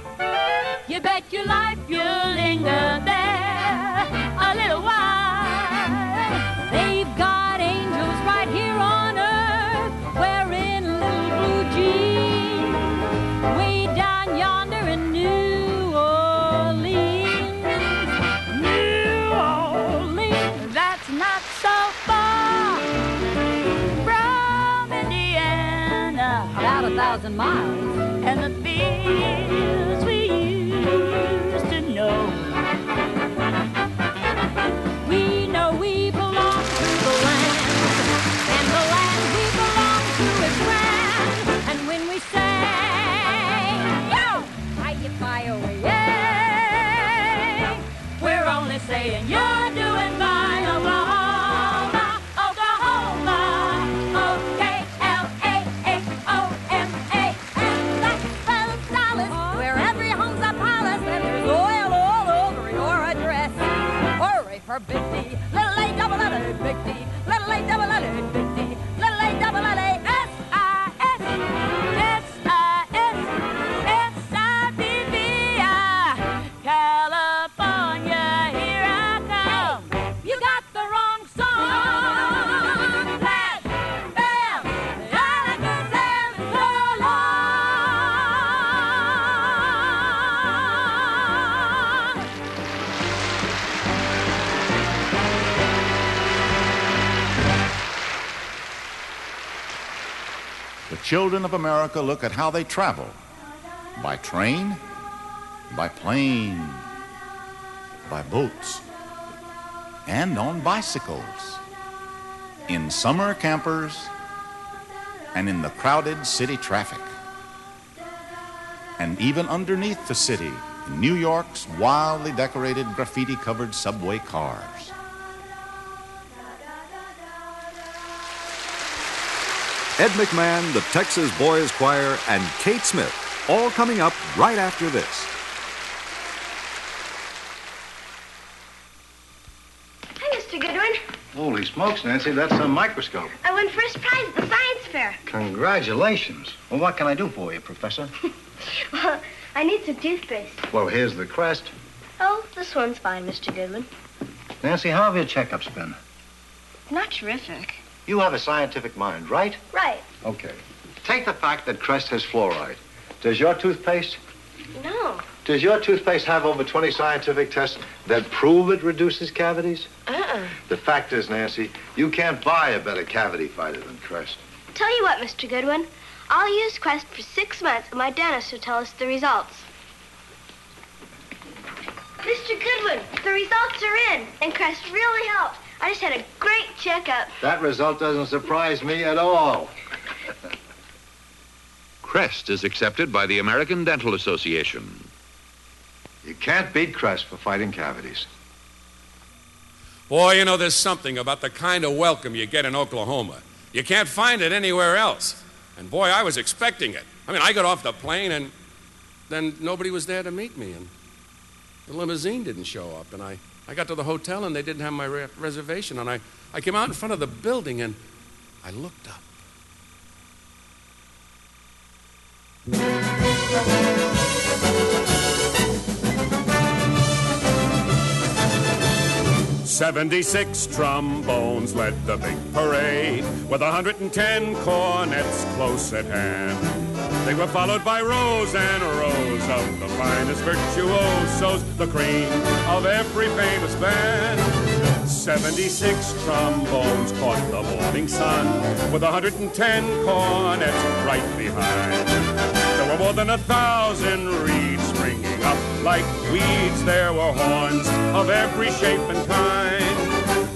You bet your life you'll linger there a little while. They've got angels right here on earth wearing little blue jeans way down yonder in New Orleans. New Orleans, that's not so far from Indiana. About 1,000 miles. And the fields we used to know. We know we belong to the land, and the land we belong to is grand. And when we say, yo, hi-yi-fi-oh-yay, we're only saying you're doing fine, Oklahoma, Oklahoma, O-K-L-A-H-O-M-A. Blackwell Dallas, where every home's a palace, and there's oil all over your address. Hooray for Big D, little A-double-L-A, Big D, little A-double-L-A, Big D, little A-double-L-A, S-I-S, S-I-S, S-I-D-V-I, California, here I come. You got the wrong song. Blam, bam, Alakazam, so long. The children of America look at how they travel. By train, by plane, by boats, and on bicycles. In summer campers, and in the crowded city traffic. And even underneath the city, in New York's wildly decorated graffiti-covered subway cars. Ed McMahon, the Texas Boys Choir, and Kate Smith, all coming up right after this. Hi, Mr. Goodwin. Holy smokes, Nancy, that's a microscope. I won first prize at the science fair. Congratulations. Well, what can I do for you, Professor? Well, I need some toothpaste. Well, here's the crest. Oh, this one's fine, Mr. Goodwin. Nancy, how have your checkups been? Not terrific. You have a scientific mind, right? Right. Okay. Take the fact that Crest has fluoride. Does your toothpaste? No. Does your toothpaste have over 20 scientific tests that prove it reduces cavities? The fact is, Nancy, you can't buy a better cavity fighter than Crest. Tell you what, Mr. Goodwin. I'll use Quest for 6 months, and my dentist will tell us the results. Mr. Goodwin, the results are in, and Crest really helped. I just had a great checkup. That result doesn't surprise me at all. Crest is accepted by the American Dental Association. You can't beat Crest for fighting cavities. Boy, you know, there's something about the kind of welcome you get in Oklahoma. You can't find it anywhere else. And boy, I was expecting it. I mean, I got off the plane and then nobody was there to meet me. And the limousine didn't show up. And I got to the hotel and they didn't have my reservation. And I came out in front of the building and I looked up. 76 trombones led the big parade, with 110 cornets close at hand. They were followed by rows and rows of the finest virtuosos, the cream of every famous band. 76 trombones caught the morning sun, with 110 cornets right behind. There were more than 1,000 reeds springing up like weeds. There were horns of every shape and kind.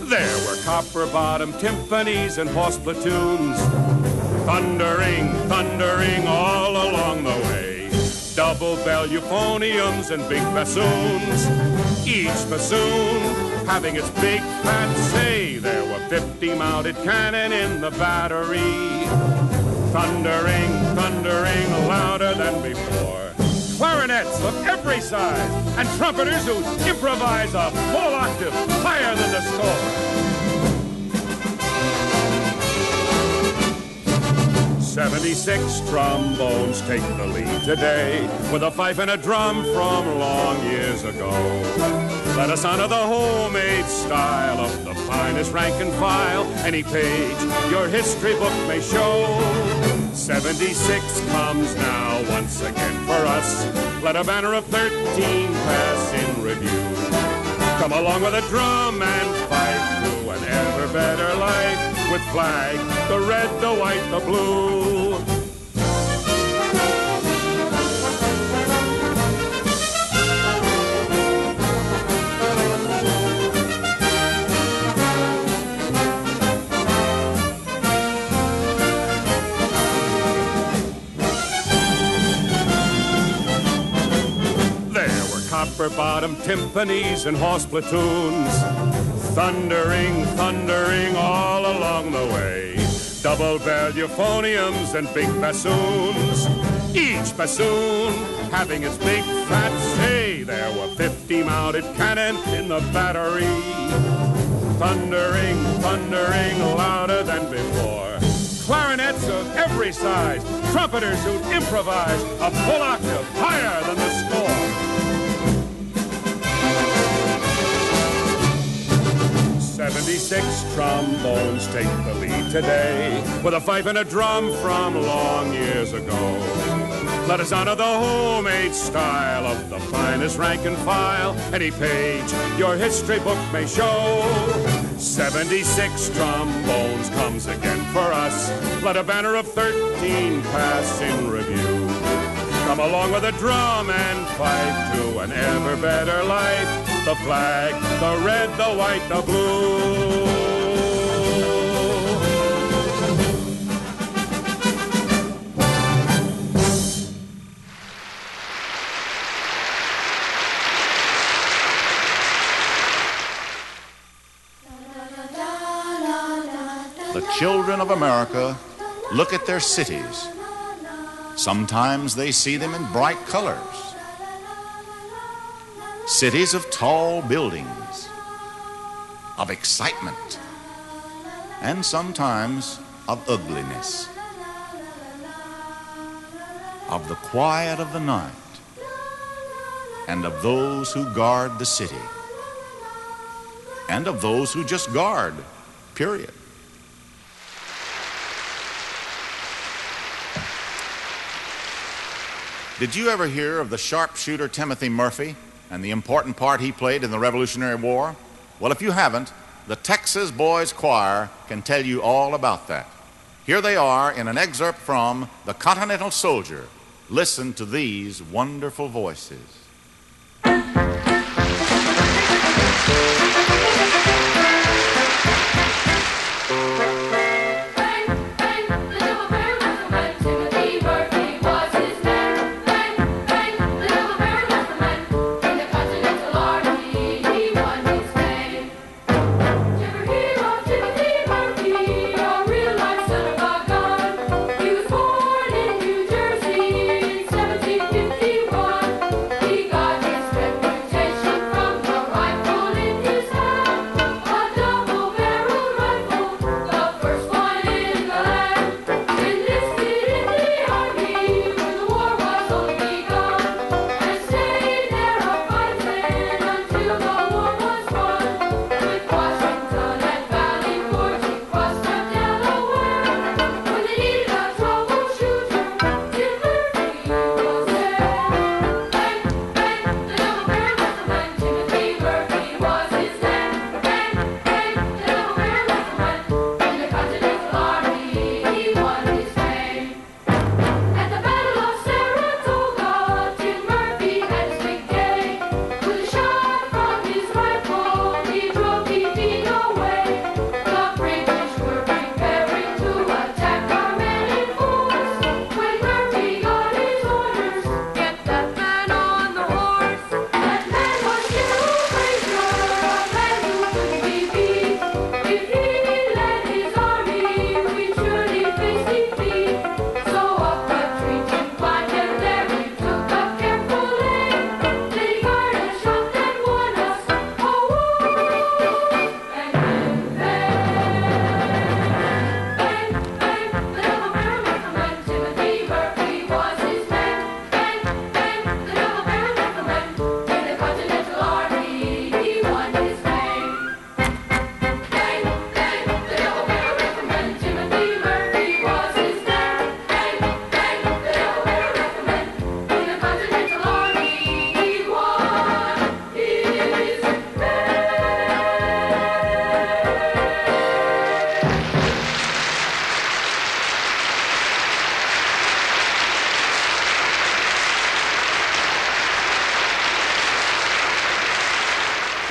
There were copper-bottom timpanis and horse platoons. Thundering, thundering all along the way. Double bell euphoniums and big bassoons. Each bassoon having its big fat say. There were 50 mounted cannon in the battery. Thundering, thundering louder than before. Clarinets of every size and trumpeters who improvise a full octave higher than the score. 76 trombones take the lead today with a fife and a drum from long years ago. Let us honor the homemade style of the finest rank and file. Any page your history book may show. 76 comes now once again for us. Let a banner of 13 pass in review. Come along with a drum and fife to an ever better life. With flag, the red, the white, the blue. There were copper-bottom timpanis and horse platoons. Thundering, thundering all along the way. Double bell euphoniums and big bassoons. Each bassoon having its big fat say. There were 50 mounted cannon in the battery. Thundering, thundering louder than before. Clarinets of every size. Trumpeters who improvise a full octave higher than the score. 76 trombones take the lead today with a fife and a drum from long years ago. Let us honor the homemade style of the finest rank and file. Any page your history book may show. 76 trombones comes again for us. Let a banner of 13 pass in review. Come along with a drum and fife to an ever better life. The flag, the red, the white, the blue. The children of America look at their cities. Sometimes they see them in bright colors. Cities of tall buildings, of excitement, and sometimes of ugliness, of the quiet of the night, and of those who guard the city, and of those who just guard, period. Did you ever hear of the sharpshooter Timothy Murphy and the important part he played in the Revolutionary War? Well, if you haven't, the Texas Boys Choir can tell you all about that. Here they are in an excerpt from The Continental Soldier. Listen to these wonderful voices. He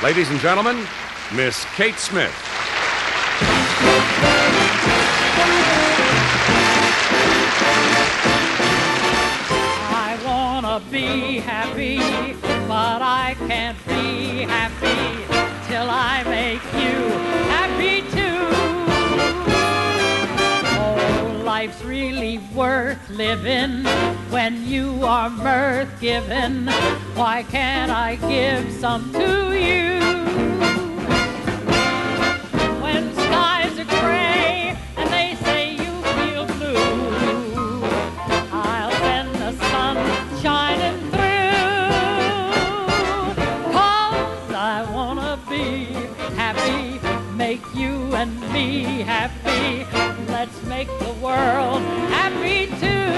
Ladies and gentlemen, Miss Kate Smith. I wanna be happy, but I can't be happy till I make you happy too. Oh, life's really worth living when you are mirth given. Why can't I give some to you? When skies are gray and they say you feel blue, I'll send the sun shining through. 'Cause I wanna be happy, make you and me happy. Let's make the world happy too.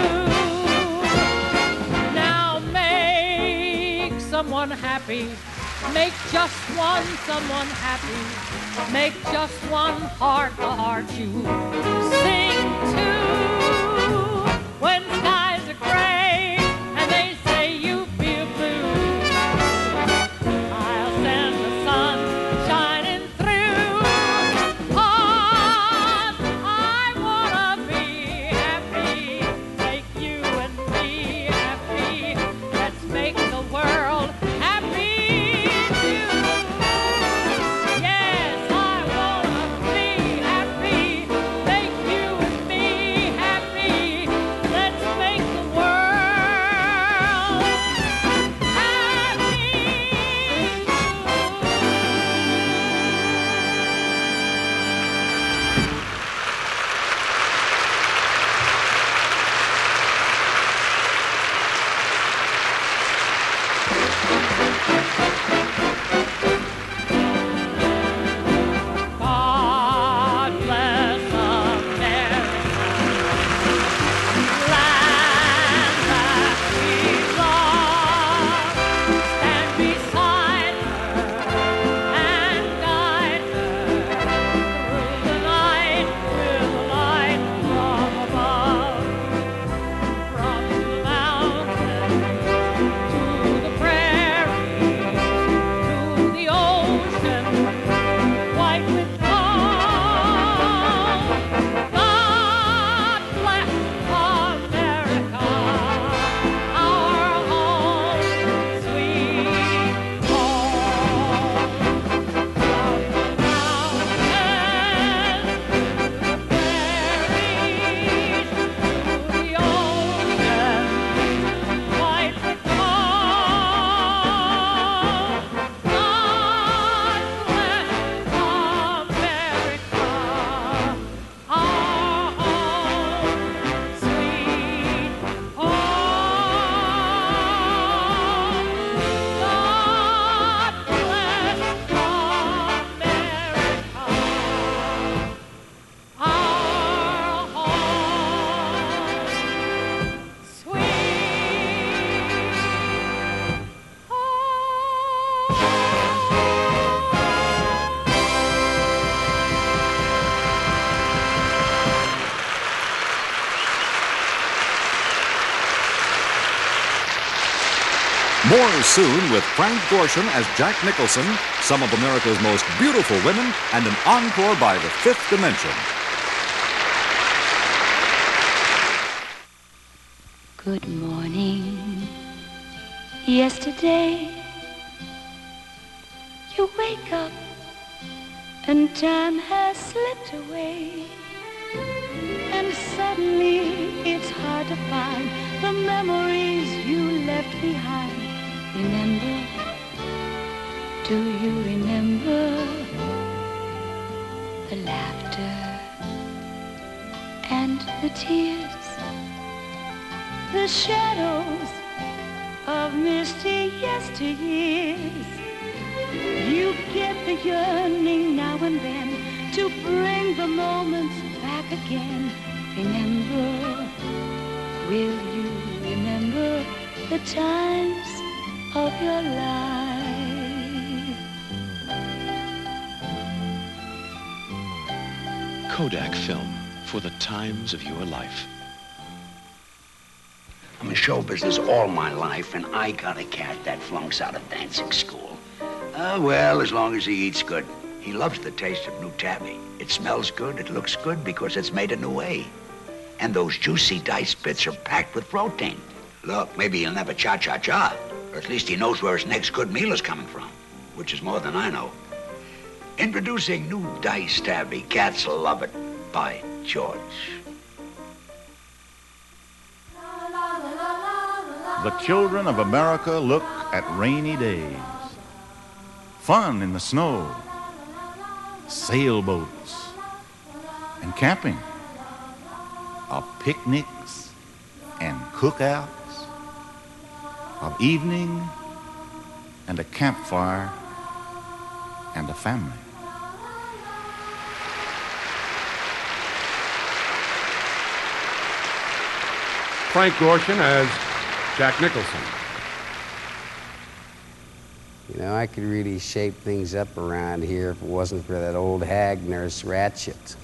Now make someone happy. Make just one someone happy. Make just one heart the heart you sing to. When skies are gray and they say you feel blue, I'll send the sun shining through. 'Cause I wanna be happy, make you and me happy. Let's make the world happy. More soon with Frank Gorshin as Jack Nicholson, some of America's most beautiful women, and an encore by the Fifth Dimension. Good morning. Yesterday, you wake up and time has slipped away. And suddenly it's hard to find the memories you left behind. Remember, do you remember the laughter and the tears, the shadows of misty yesteryears? You get the yearning now and then to bring the moments back again. Remember, will you remember the times of your life? Kodak film for the times of your life. I'm in show business all my life, and I got a cat that flunks out of dancing school. Well, as long as he eats good. He loves the taste of new tabby. It smells good, it looks good because it's made a new way. And those juicy dice bits are packed with protein. Look, maybe he'll never cha-cha-cha, or at least he knows where his next good meal is coming from, which is more than I know. Introducing new dice tabby. Cats love it. By George. The children of America look at rainy days, fun in the snow, sailboats, and camping, of picnics and cookouts, of evening and a campfire and a family. Frank Gorshin as Jack Nicholson. You know, I could really shape things up around here if it wasn't for that old hag nurse Ratchet.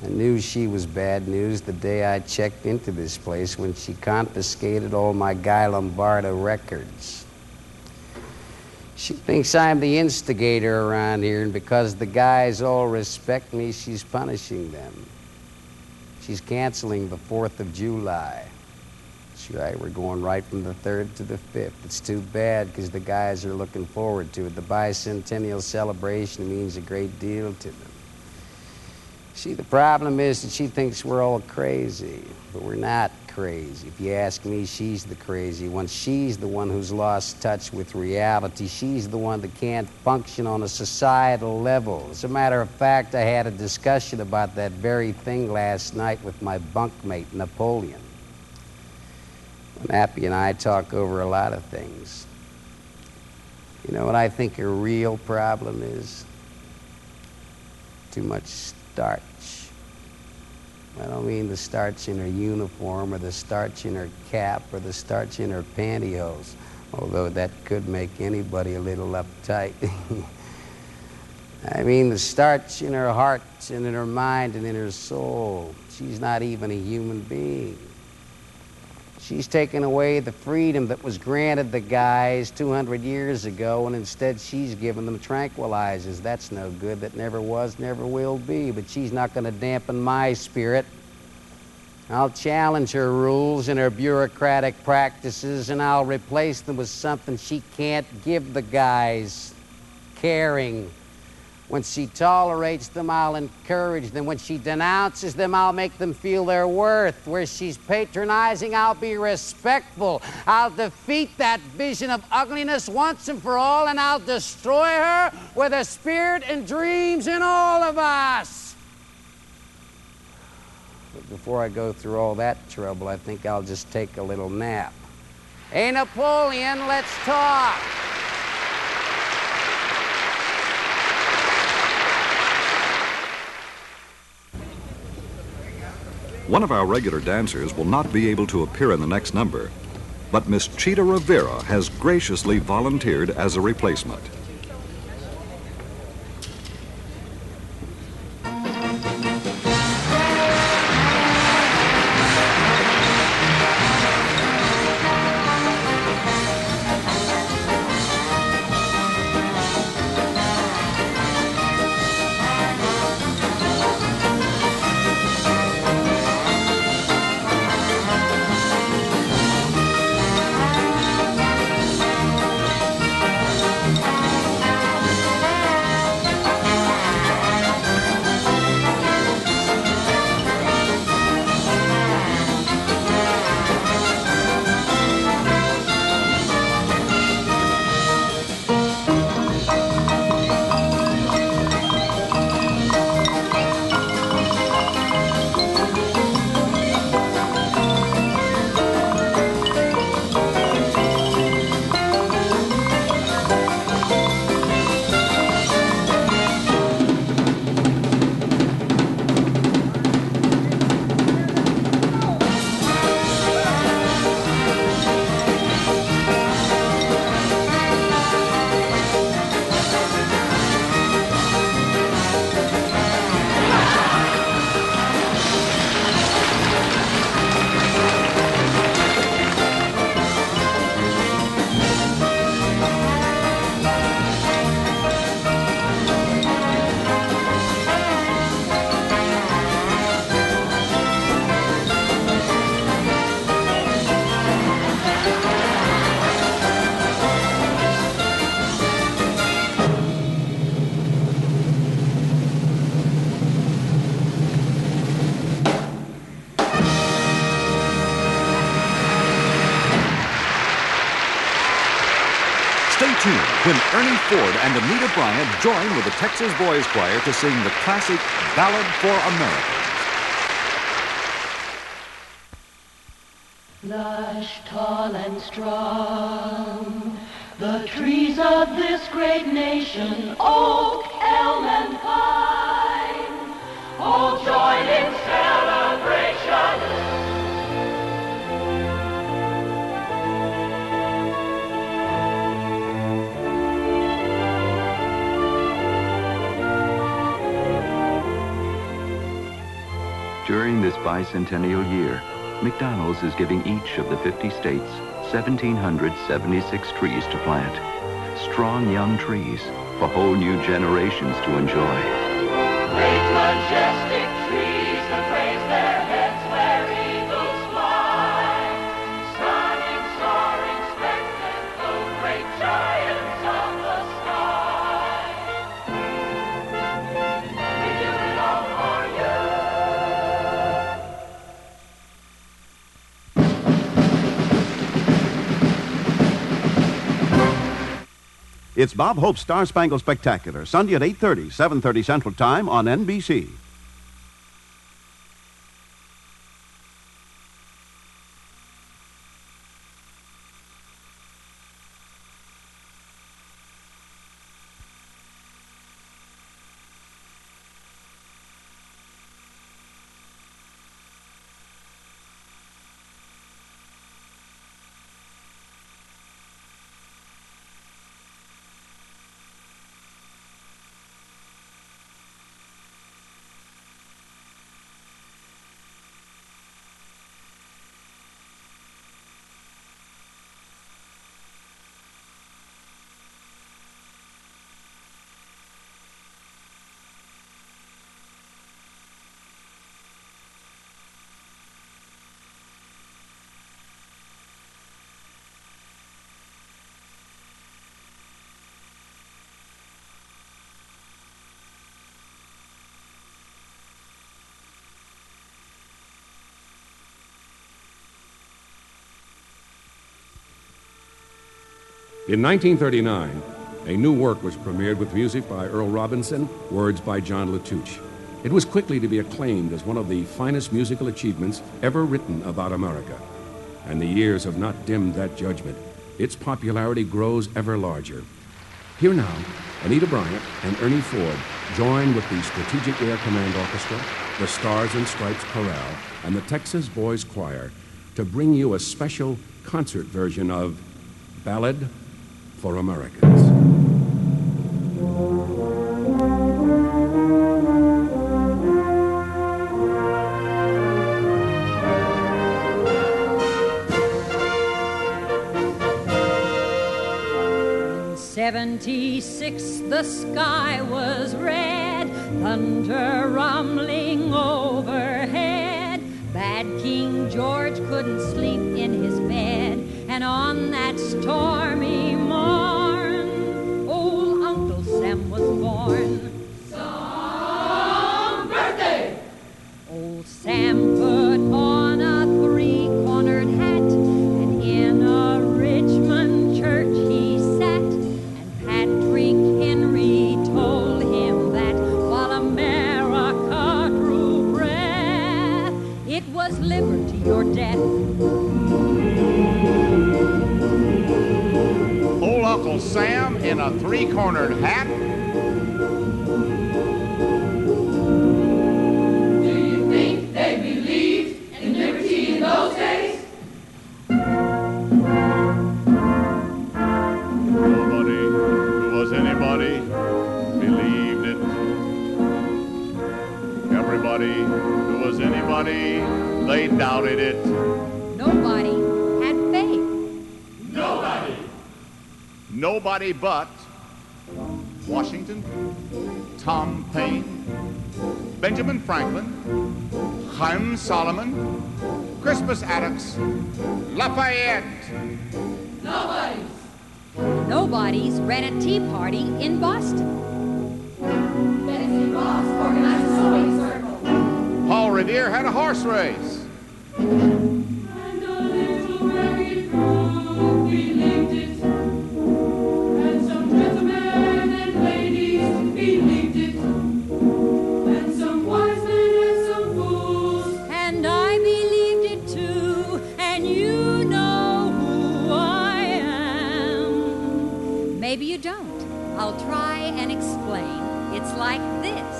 I knew she was bad news the day I checked into this place when she confiscated all my Guy Lombardo records. She thinks I'm the instigator around here, and because the guys all respect me, she's punishing them. She's canceling the 4th of July. That's right, we're going right from the 3rd to the 5th. It's too bad because the guys are looking forward to it. The bicentennial celebration means a great deal to them. See, the problem is that she thinks we're all crazy, but we're not crazy. If you ask me, she's the crazy one. She's the one who's lost touch with reality. She's the one that can't function on a societal level. As a matter of fact, I had a discussion about that very thing last night with my bunkmate, Napoleon. Nappy and I talk over a lot of things. You know what I think a real problem is? Too much starch. I don't mean the starch in her uniform or the starch in her cap or the starch in her pantyhose, although that could make anybody a little uptight. I mean the starch in her heart and in her mind and in her soul. She's not even a human being. She's taken away the freedom that was granted the guys 200 years ago, and instead she's given them tranquilizers. That's no good. That never was, never will be. But she's not going to dampen my spirit. I'll challenge her rules and her bureaucratic practices, and I'll replace them with something she can't give the guys: caring. When she tolerates them, I'll encourage them. When she denounces them, I'll make them feel their worth. Where she's patronizing, I'll be respectful. I'll defeat that vision of ugliness once and for all, and I'll destroy her with a spirit and dreams in all of us. But before I go through all that trouble, I think I'll just take a little nap. Hey, Napoleon, let's talk. One of our regular dancers will not be able to appear in the next number, but Miss Cheetah Rivera has graciously volunteered as a replacement. when Ernie Ford and Anita Bryant join with the Texas Boys Choir to sing the classic Ballad for America. Lush, tall, and strong, the trees of this great nation, oak, elm, and pine, all join in celebration. During this bicentennial year, McDonald's is giving each of the 50 states 1,776 trees to plant. Strong young trees for whole new generations to enjoy. Great majestic trees that raise their heads where eagles fly. Stunning, soaring spectacle, great giants of the sky. We do it all for you. It's Bob Hope's Star Spangled Spectacular, Sunday at 8:30, 7:30 Central Time on NBC. In 1939, a new work was premiered with music by Earl Robinson, words by John Latouche. It was quickly to be acclaimed as one of the finest musical achievements ever written about America. And the years have not dimmed that judgment. Its popularity grows ever larger. Here now, Anita Bryant and Ernie Ford join with the Strategic Air Command Orchestra, the Stars and Stripes Chorale, and the Texas Boys Choir to bring you a special concert version of Ballad for Americans. In 76 the sky was red, thunder rumbling overhead. Bad King George couldn't sleep in his bed, and on that stormy morn, old Uncle Sam was born. Some birthday! Old Sam put on a three-cornered hat, and in a Richmond church he sat, and Patrick Henry told him that while America drew breath, it was liberty or death. Old Uncle Sam in a three-cornered hat. Do you think they believed in liberty in those days? Nobody who was anybody believed it. Everybody who was anybody, they doubted it. Nobody had faith. Nobody. Nobody but Washington, Tom Paine, Benjamin Franklin, Chaim Solomon, Crispus Attucks, Lafayette. Nobody's. Nobody's ran a tea party in Boston. Betsy Ross organized a sewing circle. Paul Revere had a horse race. And a little ragged group believed it. And some like this.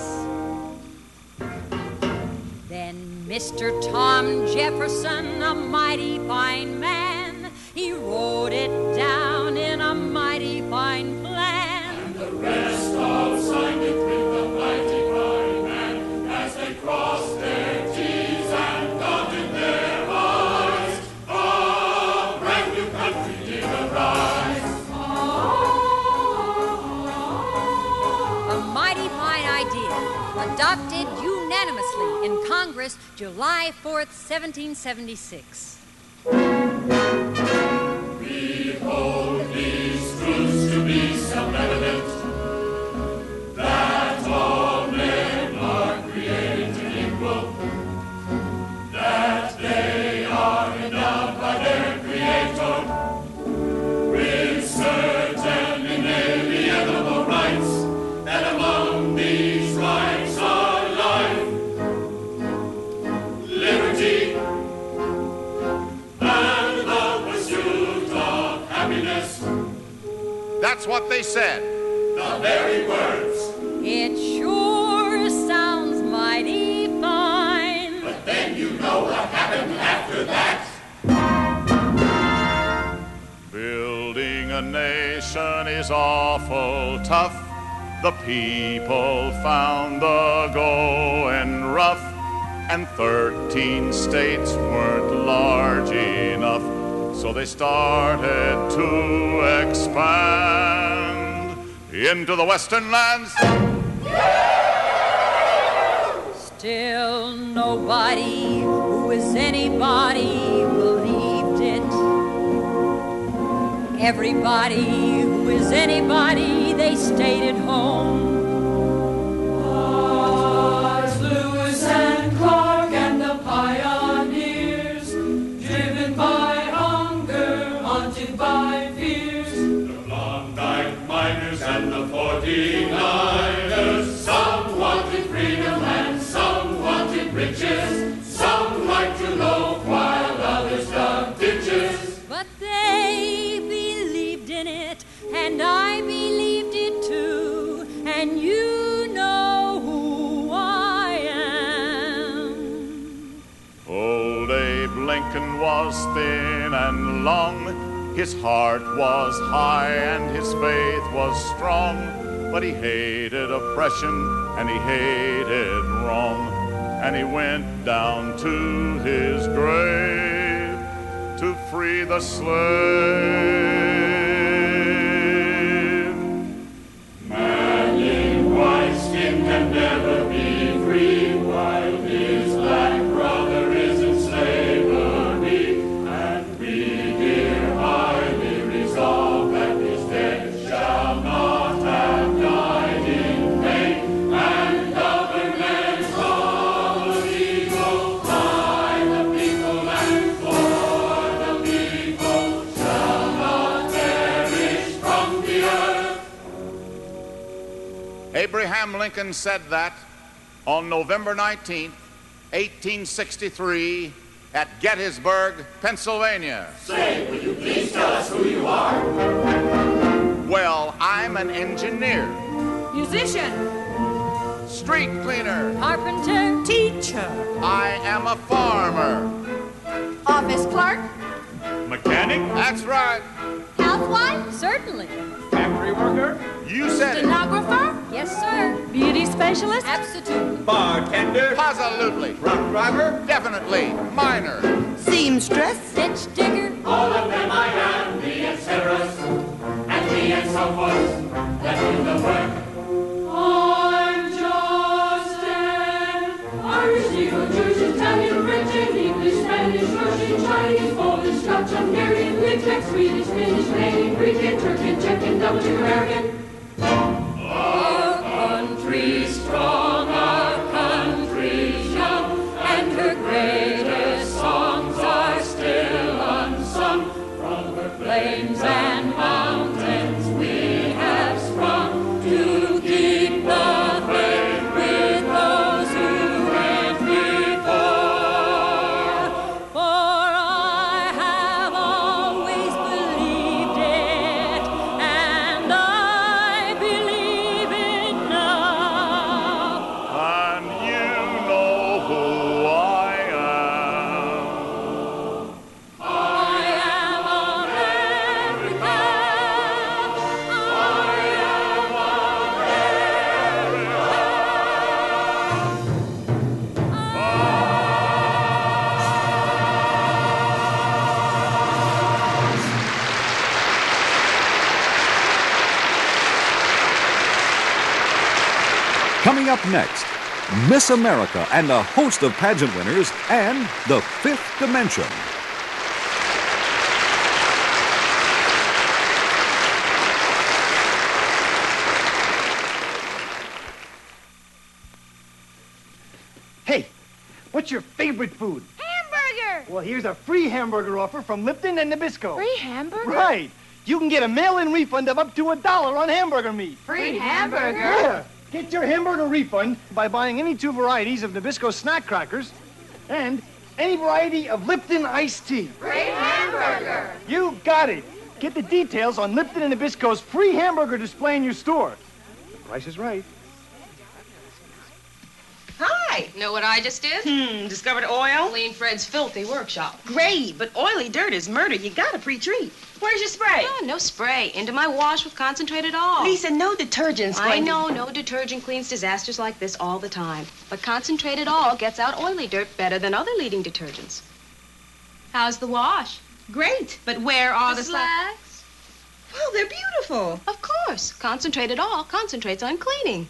Then Mr. Tom Jefferson, a mighty fine man, he wrote it down in a mighty fine plan. And the rest all signed it with a mighty fine man as they crossed their T's and dotted their I's. A brand new country did arise. A mighty fine idea, adopted unanimously in Congress July 4th, 1776. Behold these truths to be self-evident, that all men are created equal, that they are endowed by their Creator with certain inalienable rights, that among these rights are life, liberty, and the pursuit of happiness. That's what they said. The very words. It sure sounds mighty fine. But then you know what happened after that. Building a nation is awful tough. The people found the going rough, and 13 states weren't large enough, so they started to expand into the western lands. Still nobody who is anybody believed it. Everybody who is anybody, they stayed at home. Ours, Lewis and Clark and the pioneers, driven by hunger, haunted by fears. The Klondike miners and the 49ers, some wanted freedom and some wanted riches. Some liked to loaf while others dug ditches. But they believed in it, and I believed it too, and you know who I am. Old Abe Lincoln was thin and long. His heart was high and his faith was strong. But he hated oppression and he hated wrong. And he went down to his grave to free the slave. Man in white skin can never be free while his black brother is in slavery. And we here highly resolve that his death shall not have died in vain. And government of the people, by the people and for the people, shall not perish from the earth. Abraham Lincoln said that on November 19th, 1863, at Gettysburg, Pennsylvania. Say, will you please tell us who you are? Well, I'm an engineer, Musician, street cleaner, carpenter, Teacher, I am a farmer, office clerk, mechanic. That's right. housewife, certainly, Factory worker. You said it. stenographer, yes sir, beauty specialist, absolutely, Bartender. Absolutely. Truck driver. Definitely. Miner. seamstress, ditch digger, All of them I am, the et ceteras, and the and so forth, that do the work. I'm just an Irish, Negro, Jewish, Italian, French, and English, Spanish, Russian, Chinese, Polish, Scotch, Hungarian, Litvak, Swedish, Finnish, Canadian, Greek, and Turk, and Czech, and Dutch, American. our country strong, our country young, and her greatest songs are still unsung. From her plains and mountains we have sprung to keep the faith with those who went before. For I have always believed Coming up next, Miss America and a host of pageant winners and the Fifth Dimension. Hey, what's your favorite food? Hamburger! Well, here's a free hamburger offer from Lipton and Nabisco. Free hamburger? Right. You can get a mail-in refund of up to $1 on hamburger meat. Free hamburger? Yeah. Get your hamburger refund by buying any 2 varieties of Nabisco snack crackers and any variety of Lipton Iced Tea. Free hamburger! You got it. Get the details on Lipton and Nabisco's free hamburger display in your store. The price is right. Hi. Know what I just did? Discovered oil? Clean Fred's filthy workshop. Great, but oily dirt is murder. You gotta pre-treat. Where's your spray? Oh, no spray. Into my wash with concentrated all. Lisa, no detergent's I know, no detergent cleans disasters like this all the time. But concentrated all gets out oily dirt better than other leading detergents. How's the wash? Great, but where are the slacks? Well, they're beautiful. Of course. Concentrated all concentrates on cleaning.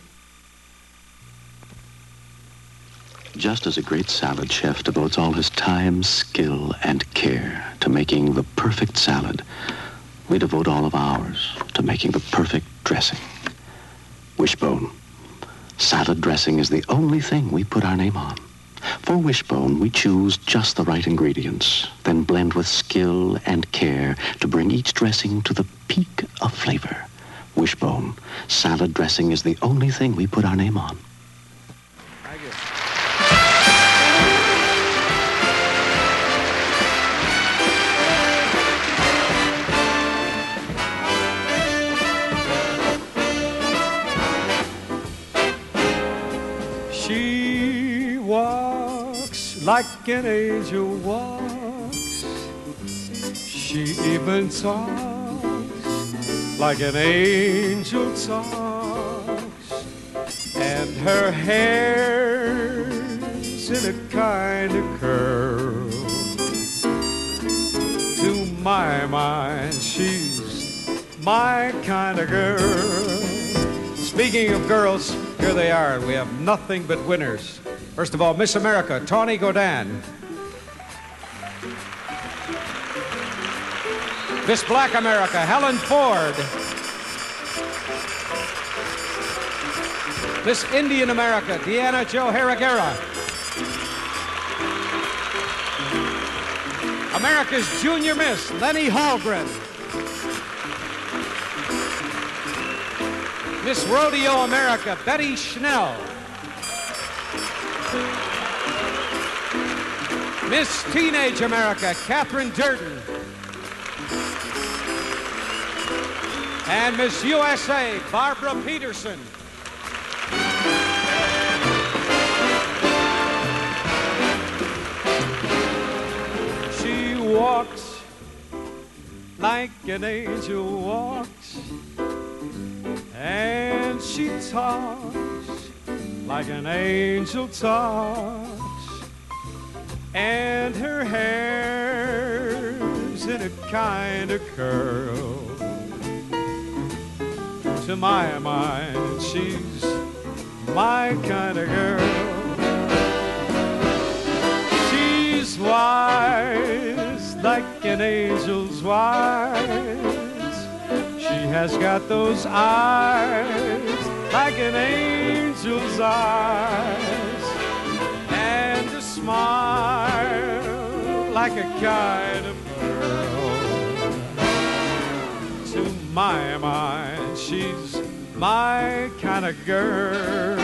Just as a great salad chef devotes all his time, skill, and care to making the perfect salad, we devote all of ours to making the perfect dressing. Wishbone. Salad dressing is the only thing we put our name on. For Wishbone, we choose just the right ingredients, then blend with skill and care to bring each dressing to the peak of flavor. Wishbone. Salad dressing is the only thing we put our name on. She walks like an angel walks. She even talks like an angel talks. And her hair's in a kind of curl. To my mind, she's my kind of girl. Speaking of girls, here they are. We have nothing but winners. First of all, Miss America, Tawny Godin. Miss Black America, Helen Ford. Miss Indian America, Deanna Jo Harrigera. America's Junior Miss, Lenny Hallgren. Miss Rodeo America, Betty Schnell. Miss Teenage America, Catherine Durden. And Miss USA, Barbara Peterson. She walks like an angel walks, and she talks like an angel talks, and her hair's in a kind of curl. To my mind, she's my kind of girl. She's wise like an angel's wise. She has got those eyes like an angel's eyes, and a smile like a kind of pearl. To my mind, she's my kind of girl.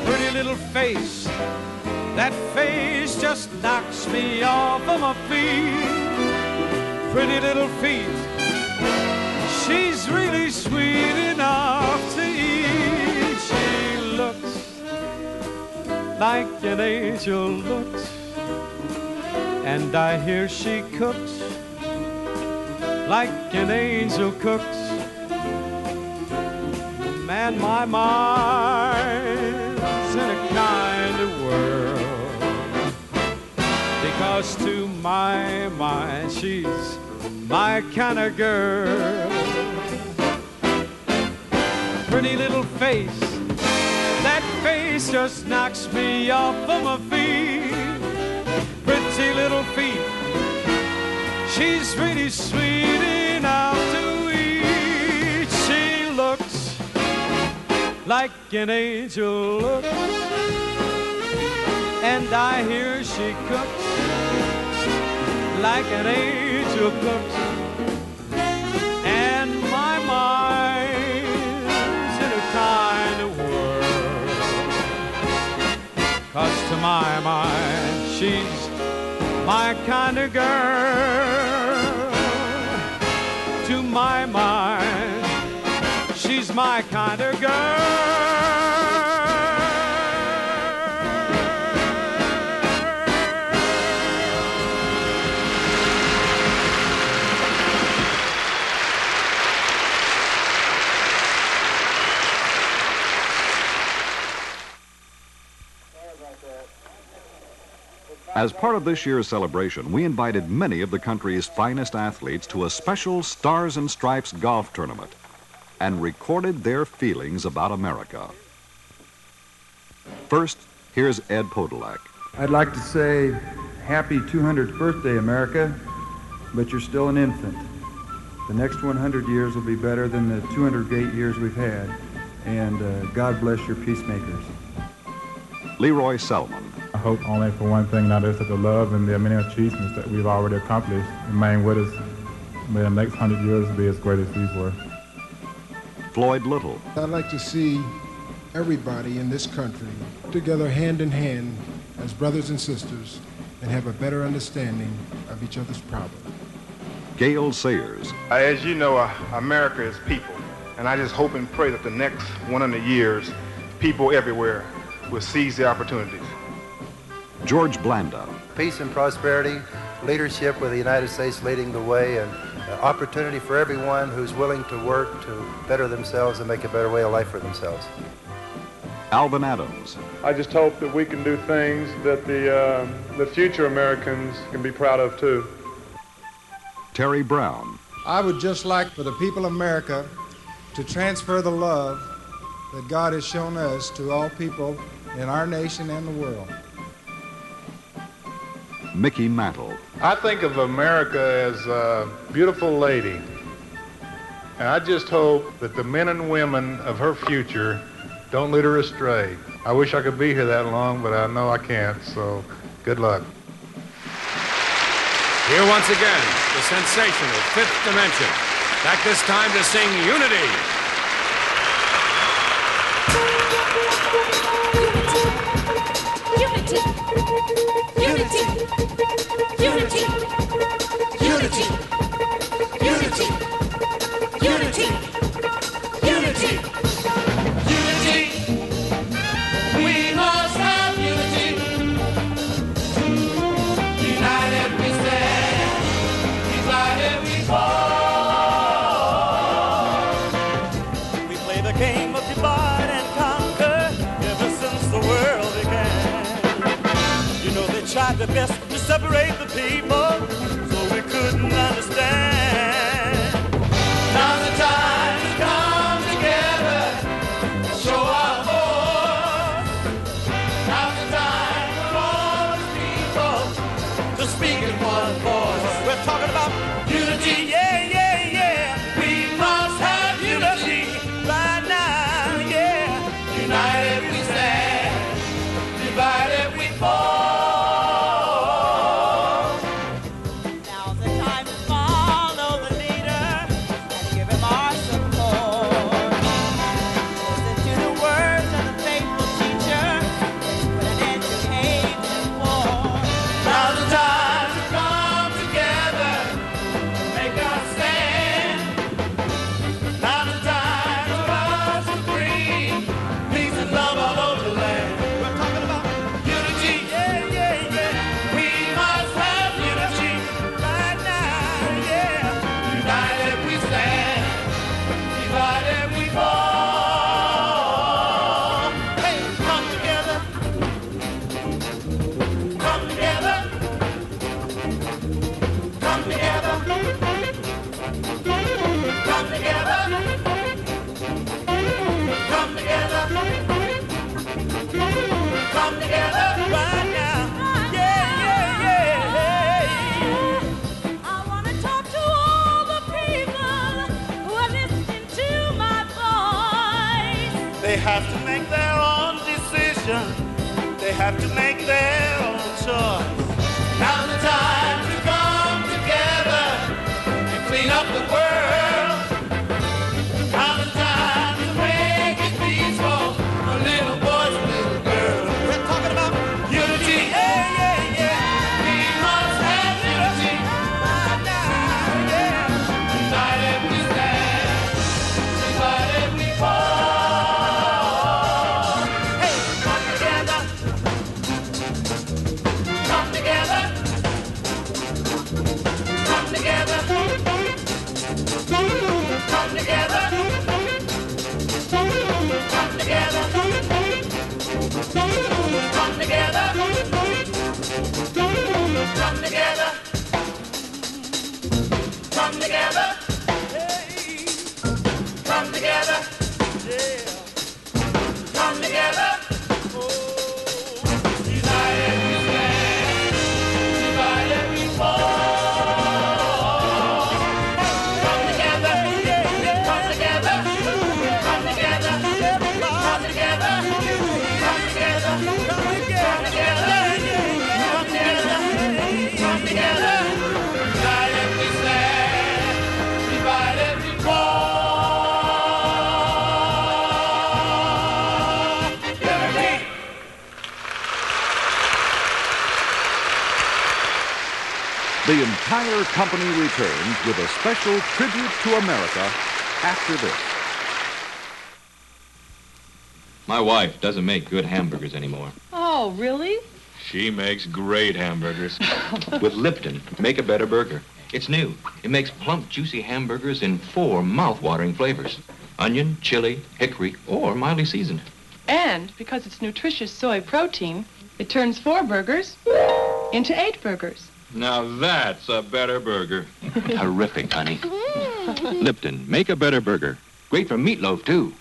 Pretty little face, that face just knocks me off of my feet. Pretty little feet, she's really sweet enough to eat. She looks like an angel looks, and I hear she cooks like an angel cooks. Man, my mind's in a kind of world, because to my mind she's my kind of girl. pretty little face. That face just knocks me off of my feet. Pretty little feet. She's really sweet enough to eat. She looks like an angel looks, and I hear she cooks like an angel cooks. And my mind's in a kind of whirl, 'cause to my mind she's my kind of girl. To my mind, she's my kind of girl. As part of this year's celebration, we invited many of the country's finest athletes to a special Stars and Stripes golf tournament and recorded their feelings about America. First, here's Ed Podolak. I'd like to say happy 200th birthday, America, but you're still an infant. The next 100 years will be better than the 200 great years we've had, and God bless your peacemakers. Leroy Selmon. I hope only for one thing, not just that the love and the many achievements that we've already accomplished remain with us. May the next 100 years be as great as these were. Floyd Little. I'd like to see everybody in this country together hand in hand as brothers and sisters and have a better understanding of each other's problems. Gail Sayers. As you know, America is people, and I just hope and pray that the next 100 years, people everywhere will seize the opportunities. George Blanda. Peace and prosperity, leadership with the United States leading the way, and opportunity for everyone who's willing to work to better themselves and make a better way of life for themselves. Alvin Adams. I just hope that we can do things that the future Americans can be proud of too. Terry Brown. I would just like for the people of America to transfer the love that God has shown us to all people in our nation and the world. Mickey Mantle. I think of America as a beautiful lady, and I just hope that the men and women of her future don't lead her astray. I wish I could be here that long, but I know I can't, so good luck. Here once again, the sensational Fifth Dimension. Back this time to sing Unity. Unity. Unity. Unity. Unity. Unity. Unity. Unity. Unity. We must have unity. United we stand. Divided we fall. We play the game of divide and conquer ever since the world began. You know they tried their best to separate the people so we couldn't understand. Now the time has come together, show our force. Now the time for all the people to speak in one voice. We're talking about unity, yeah, yeah, yeah. We must have unity right now, yeah. United we stand, divided we fall. They have to make their own decision. They have to make their own choice. Now's the time to come together and clean up the world. Now's the time to make it peaceful for little boys and little girls. We're talking about unity, yeah, yeah, yeah. We must have unity. United we stand, divided we fall. Hey, come together. Come together. Come together. Come together. Come together. Come together. Come together. Come together. Come together. Come together. United we stand, divided we fall. Come together. Come together. Come together. Come together. Come together. Come together. Come together. Come together. United we stand, divided we fall. Unity. The entire company returns with a special tribute to America after this. My wife doesn't make good hamburgers anymore. Oh, really? She makes great hamburgers. With Lipton, make a better burger. It's new. It makes plump, juicy hamburgers in 4 mouth-watering flavors. Onion, chili, hickory, or mildly seasoned. And because it's nutritious soy protein, it turns 4 burgers into 8 burgers. Now that's a better burger. Terrific, honey. Lipton, make a better burger. Great for meatloaf, too.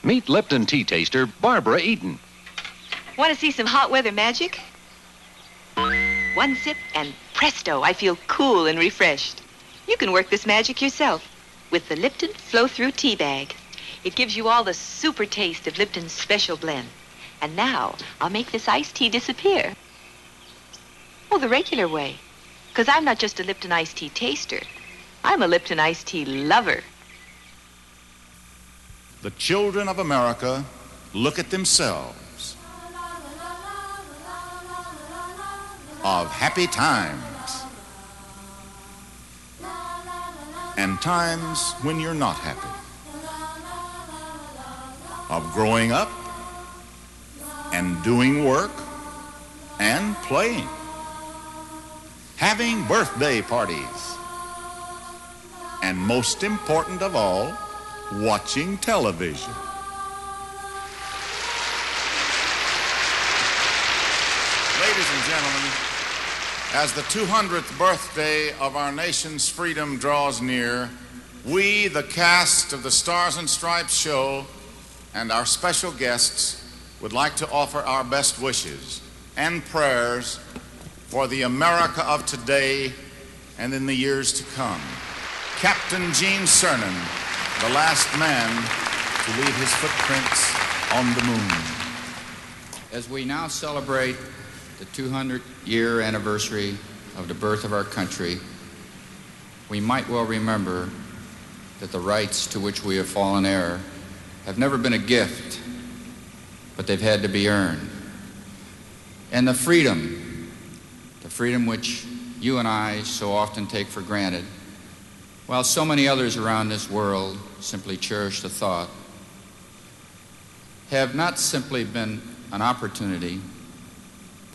Meet Lipton tea taster Barbara Eaton. Want to see some hot weather magic? One sip and presto, I feel cool and refreshed. You can work this magic yourself with the Lipton Flow-Through Tea Bag. It gives you all the super taste of Lipton's special blend. And now, I'll make this iced tea disappear. Oh, the regular way. Because I'm not just a Lipton iced tea taster. I'm a Lipton iced tea lover. The children of America look at themselves of happy times and times when you're not happy, of growing up and doing work and playing, having birthday parties, and most important of all, watching television. Ladies and gentlemen, as the 200th birthday of our nation's freedom draws near, we, the cast of the Stars and Stripes show, and our special guests would like to offer our best wishes and prayers for the America of today and in the years to come. Captain Gene Cernan, the last man to leave his footprints on the moon. As we now celebrate the 200-year anniversary of the birth of our country, we might well remember that the rights to which we have fallen heir have never been a gift, but they've had to be earned. And the freedom which you and I so often take for granted, while so many others around this world simply cherish the thought, have not simply been an opportunity,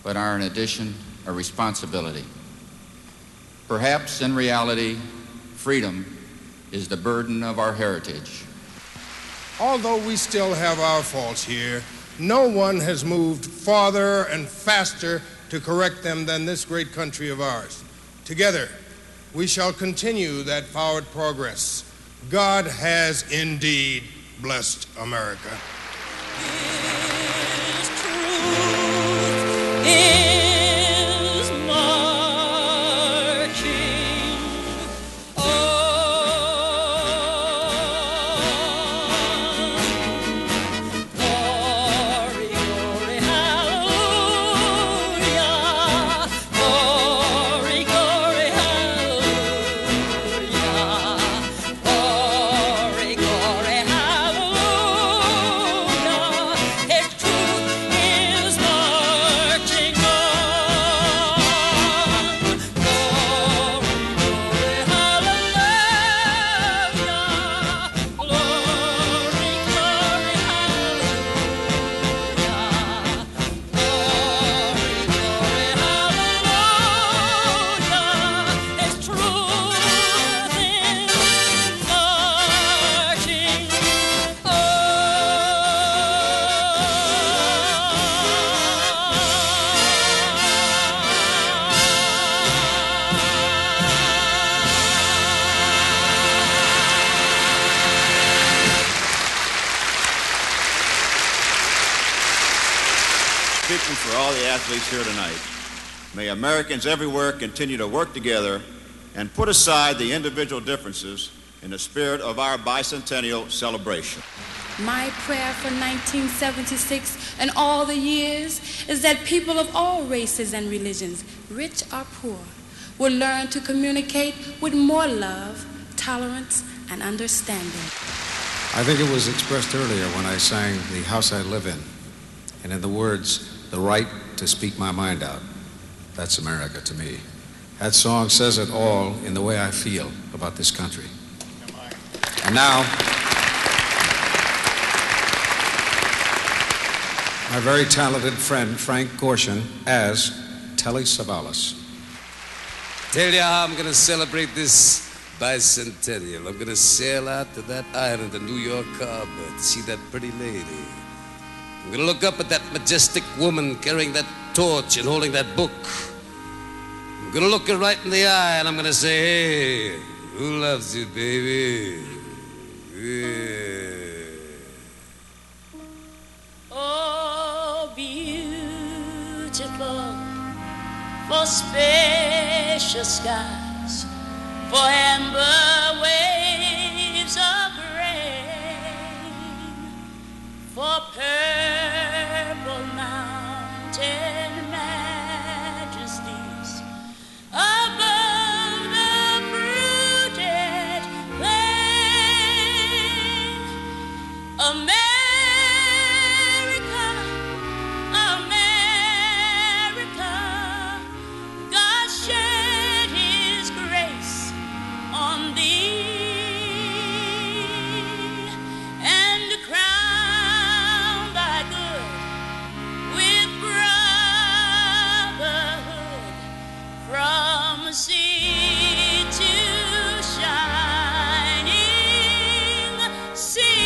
but are in addition a responsibility. Perhaps in reality, freedom is the burden of our heritage. Although we still have our faults here, no one has moved farther and faster to correct them than this great country of ours. Together, we shall continue that forward progress. God has indeed blessed America. Is marching on. and for all the athletes here tonight. May Americans everywhere continue to work together and put aside the individual differences in the spirit of our bicentennial celebration. My prayer for 1976 and all the years is that people of all races and religions, rich or poor, will learn to communicate with more love, tolerance, and understanding. I think it was expressed earlier when I sang The House I Live In, and in the words, the right to speak my mind out. That's America to me. That song says it all in the way I feel about this country. And now, my very talented friend, Frank Gorshin, as Telly Savalas. Tell you how I'm going to celebrate this bicentennial. I'm going to sail out to that island of New York Harbor to see that pretty lady. I'm going to look up at that majestic woman carrying that torch and holding that book. I'm going to look her right in the eye and I'm going to say, hey, who loves you, baby? Yeah. Oh, beautiful, for spacious skies, for amber waves of rain, for purple mountain majesties above the fruited plain. America, America, God shed His grace on thee and crown thy good with brotherhood from sea to shining sea.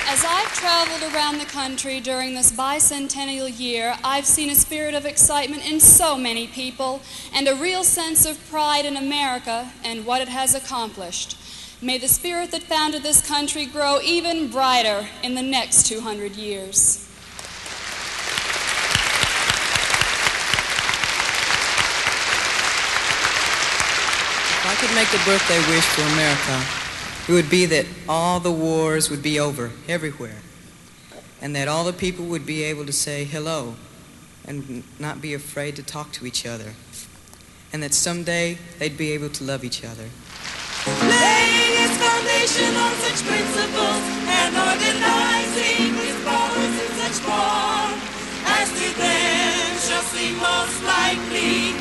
As I've traveled around the country during this bicentennial year, I've seen a spirit of excitement in so many people and a real sense of pride in America and what it has accomplished. May the spirit that founded this country grow even brighter in the next 200 years. If I could make a birthday wish for America, it would be that all the wars would be over everywhere, and that all the people would be able to say hello and not be afraid to talk to each other, and that someday they'd be able to love each other. Laying its foundation on such principles and organizing its powers in such form as to then shall seem most likely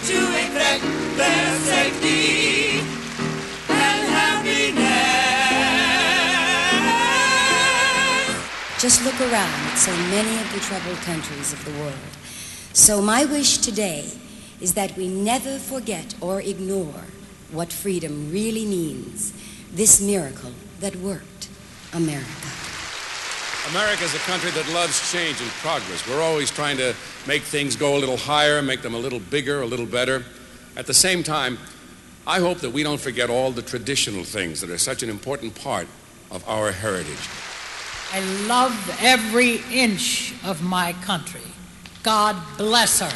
to effect their safety and happiness. Just look around at so many of the troubled countries of the world. So my wish today is that we never forget or ignore what freedom really means, this miracle that worked, America. America is a country that loves change and progress. We're always trying to make things go a little higher, make them a little bigger, a little better. At the same time, I hope that we don't forget all the traditional things that are such an important part of our heritage. I love every inch of my country. God bless her.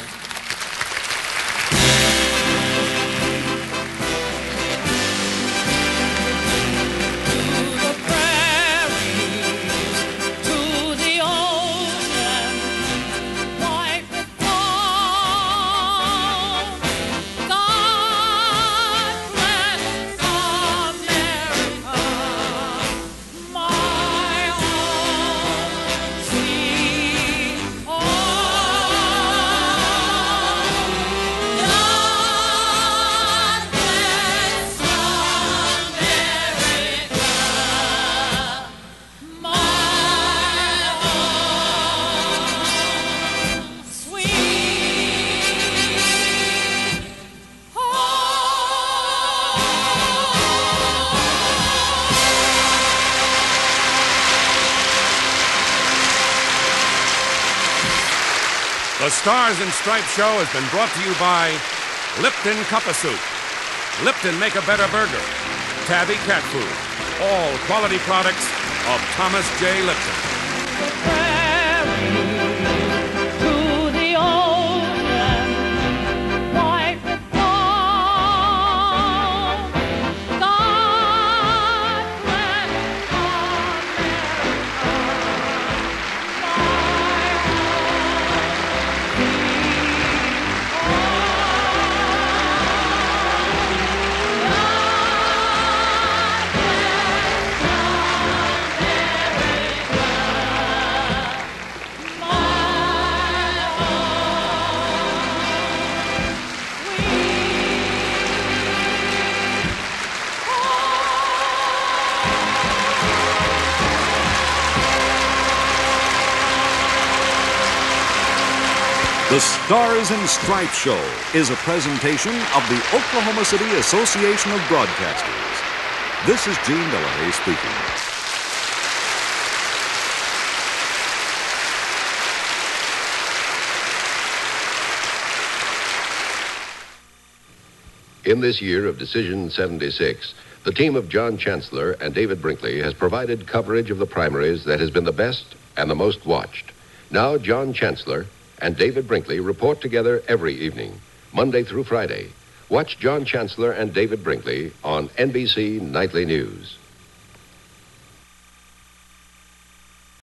The Stars and Stripes Show has been brought to you by Lipton Cup of Soup, Lipton Make a Better Burger, Tabby Cat Food, all quality products of Thomas J. Lipton. To the old and white wall. God bless The Stars and Stripes Show is a presentation of the Oklahoma City Association of Broadcasters. This is Gene Miller speaking. In this year of Decision 76, the team of John Chancellor and David Brinkley has provided coverage of the primaries that has been the best and the most watched. Now, John Chancellor and David Brinkley report together every evening, Monday through Friday. Watch John Chancellor and David Brinkley on NBC Nightly News.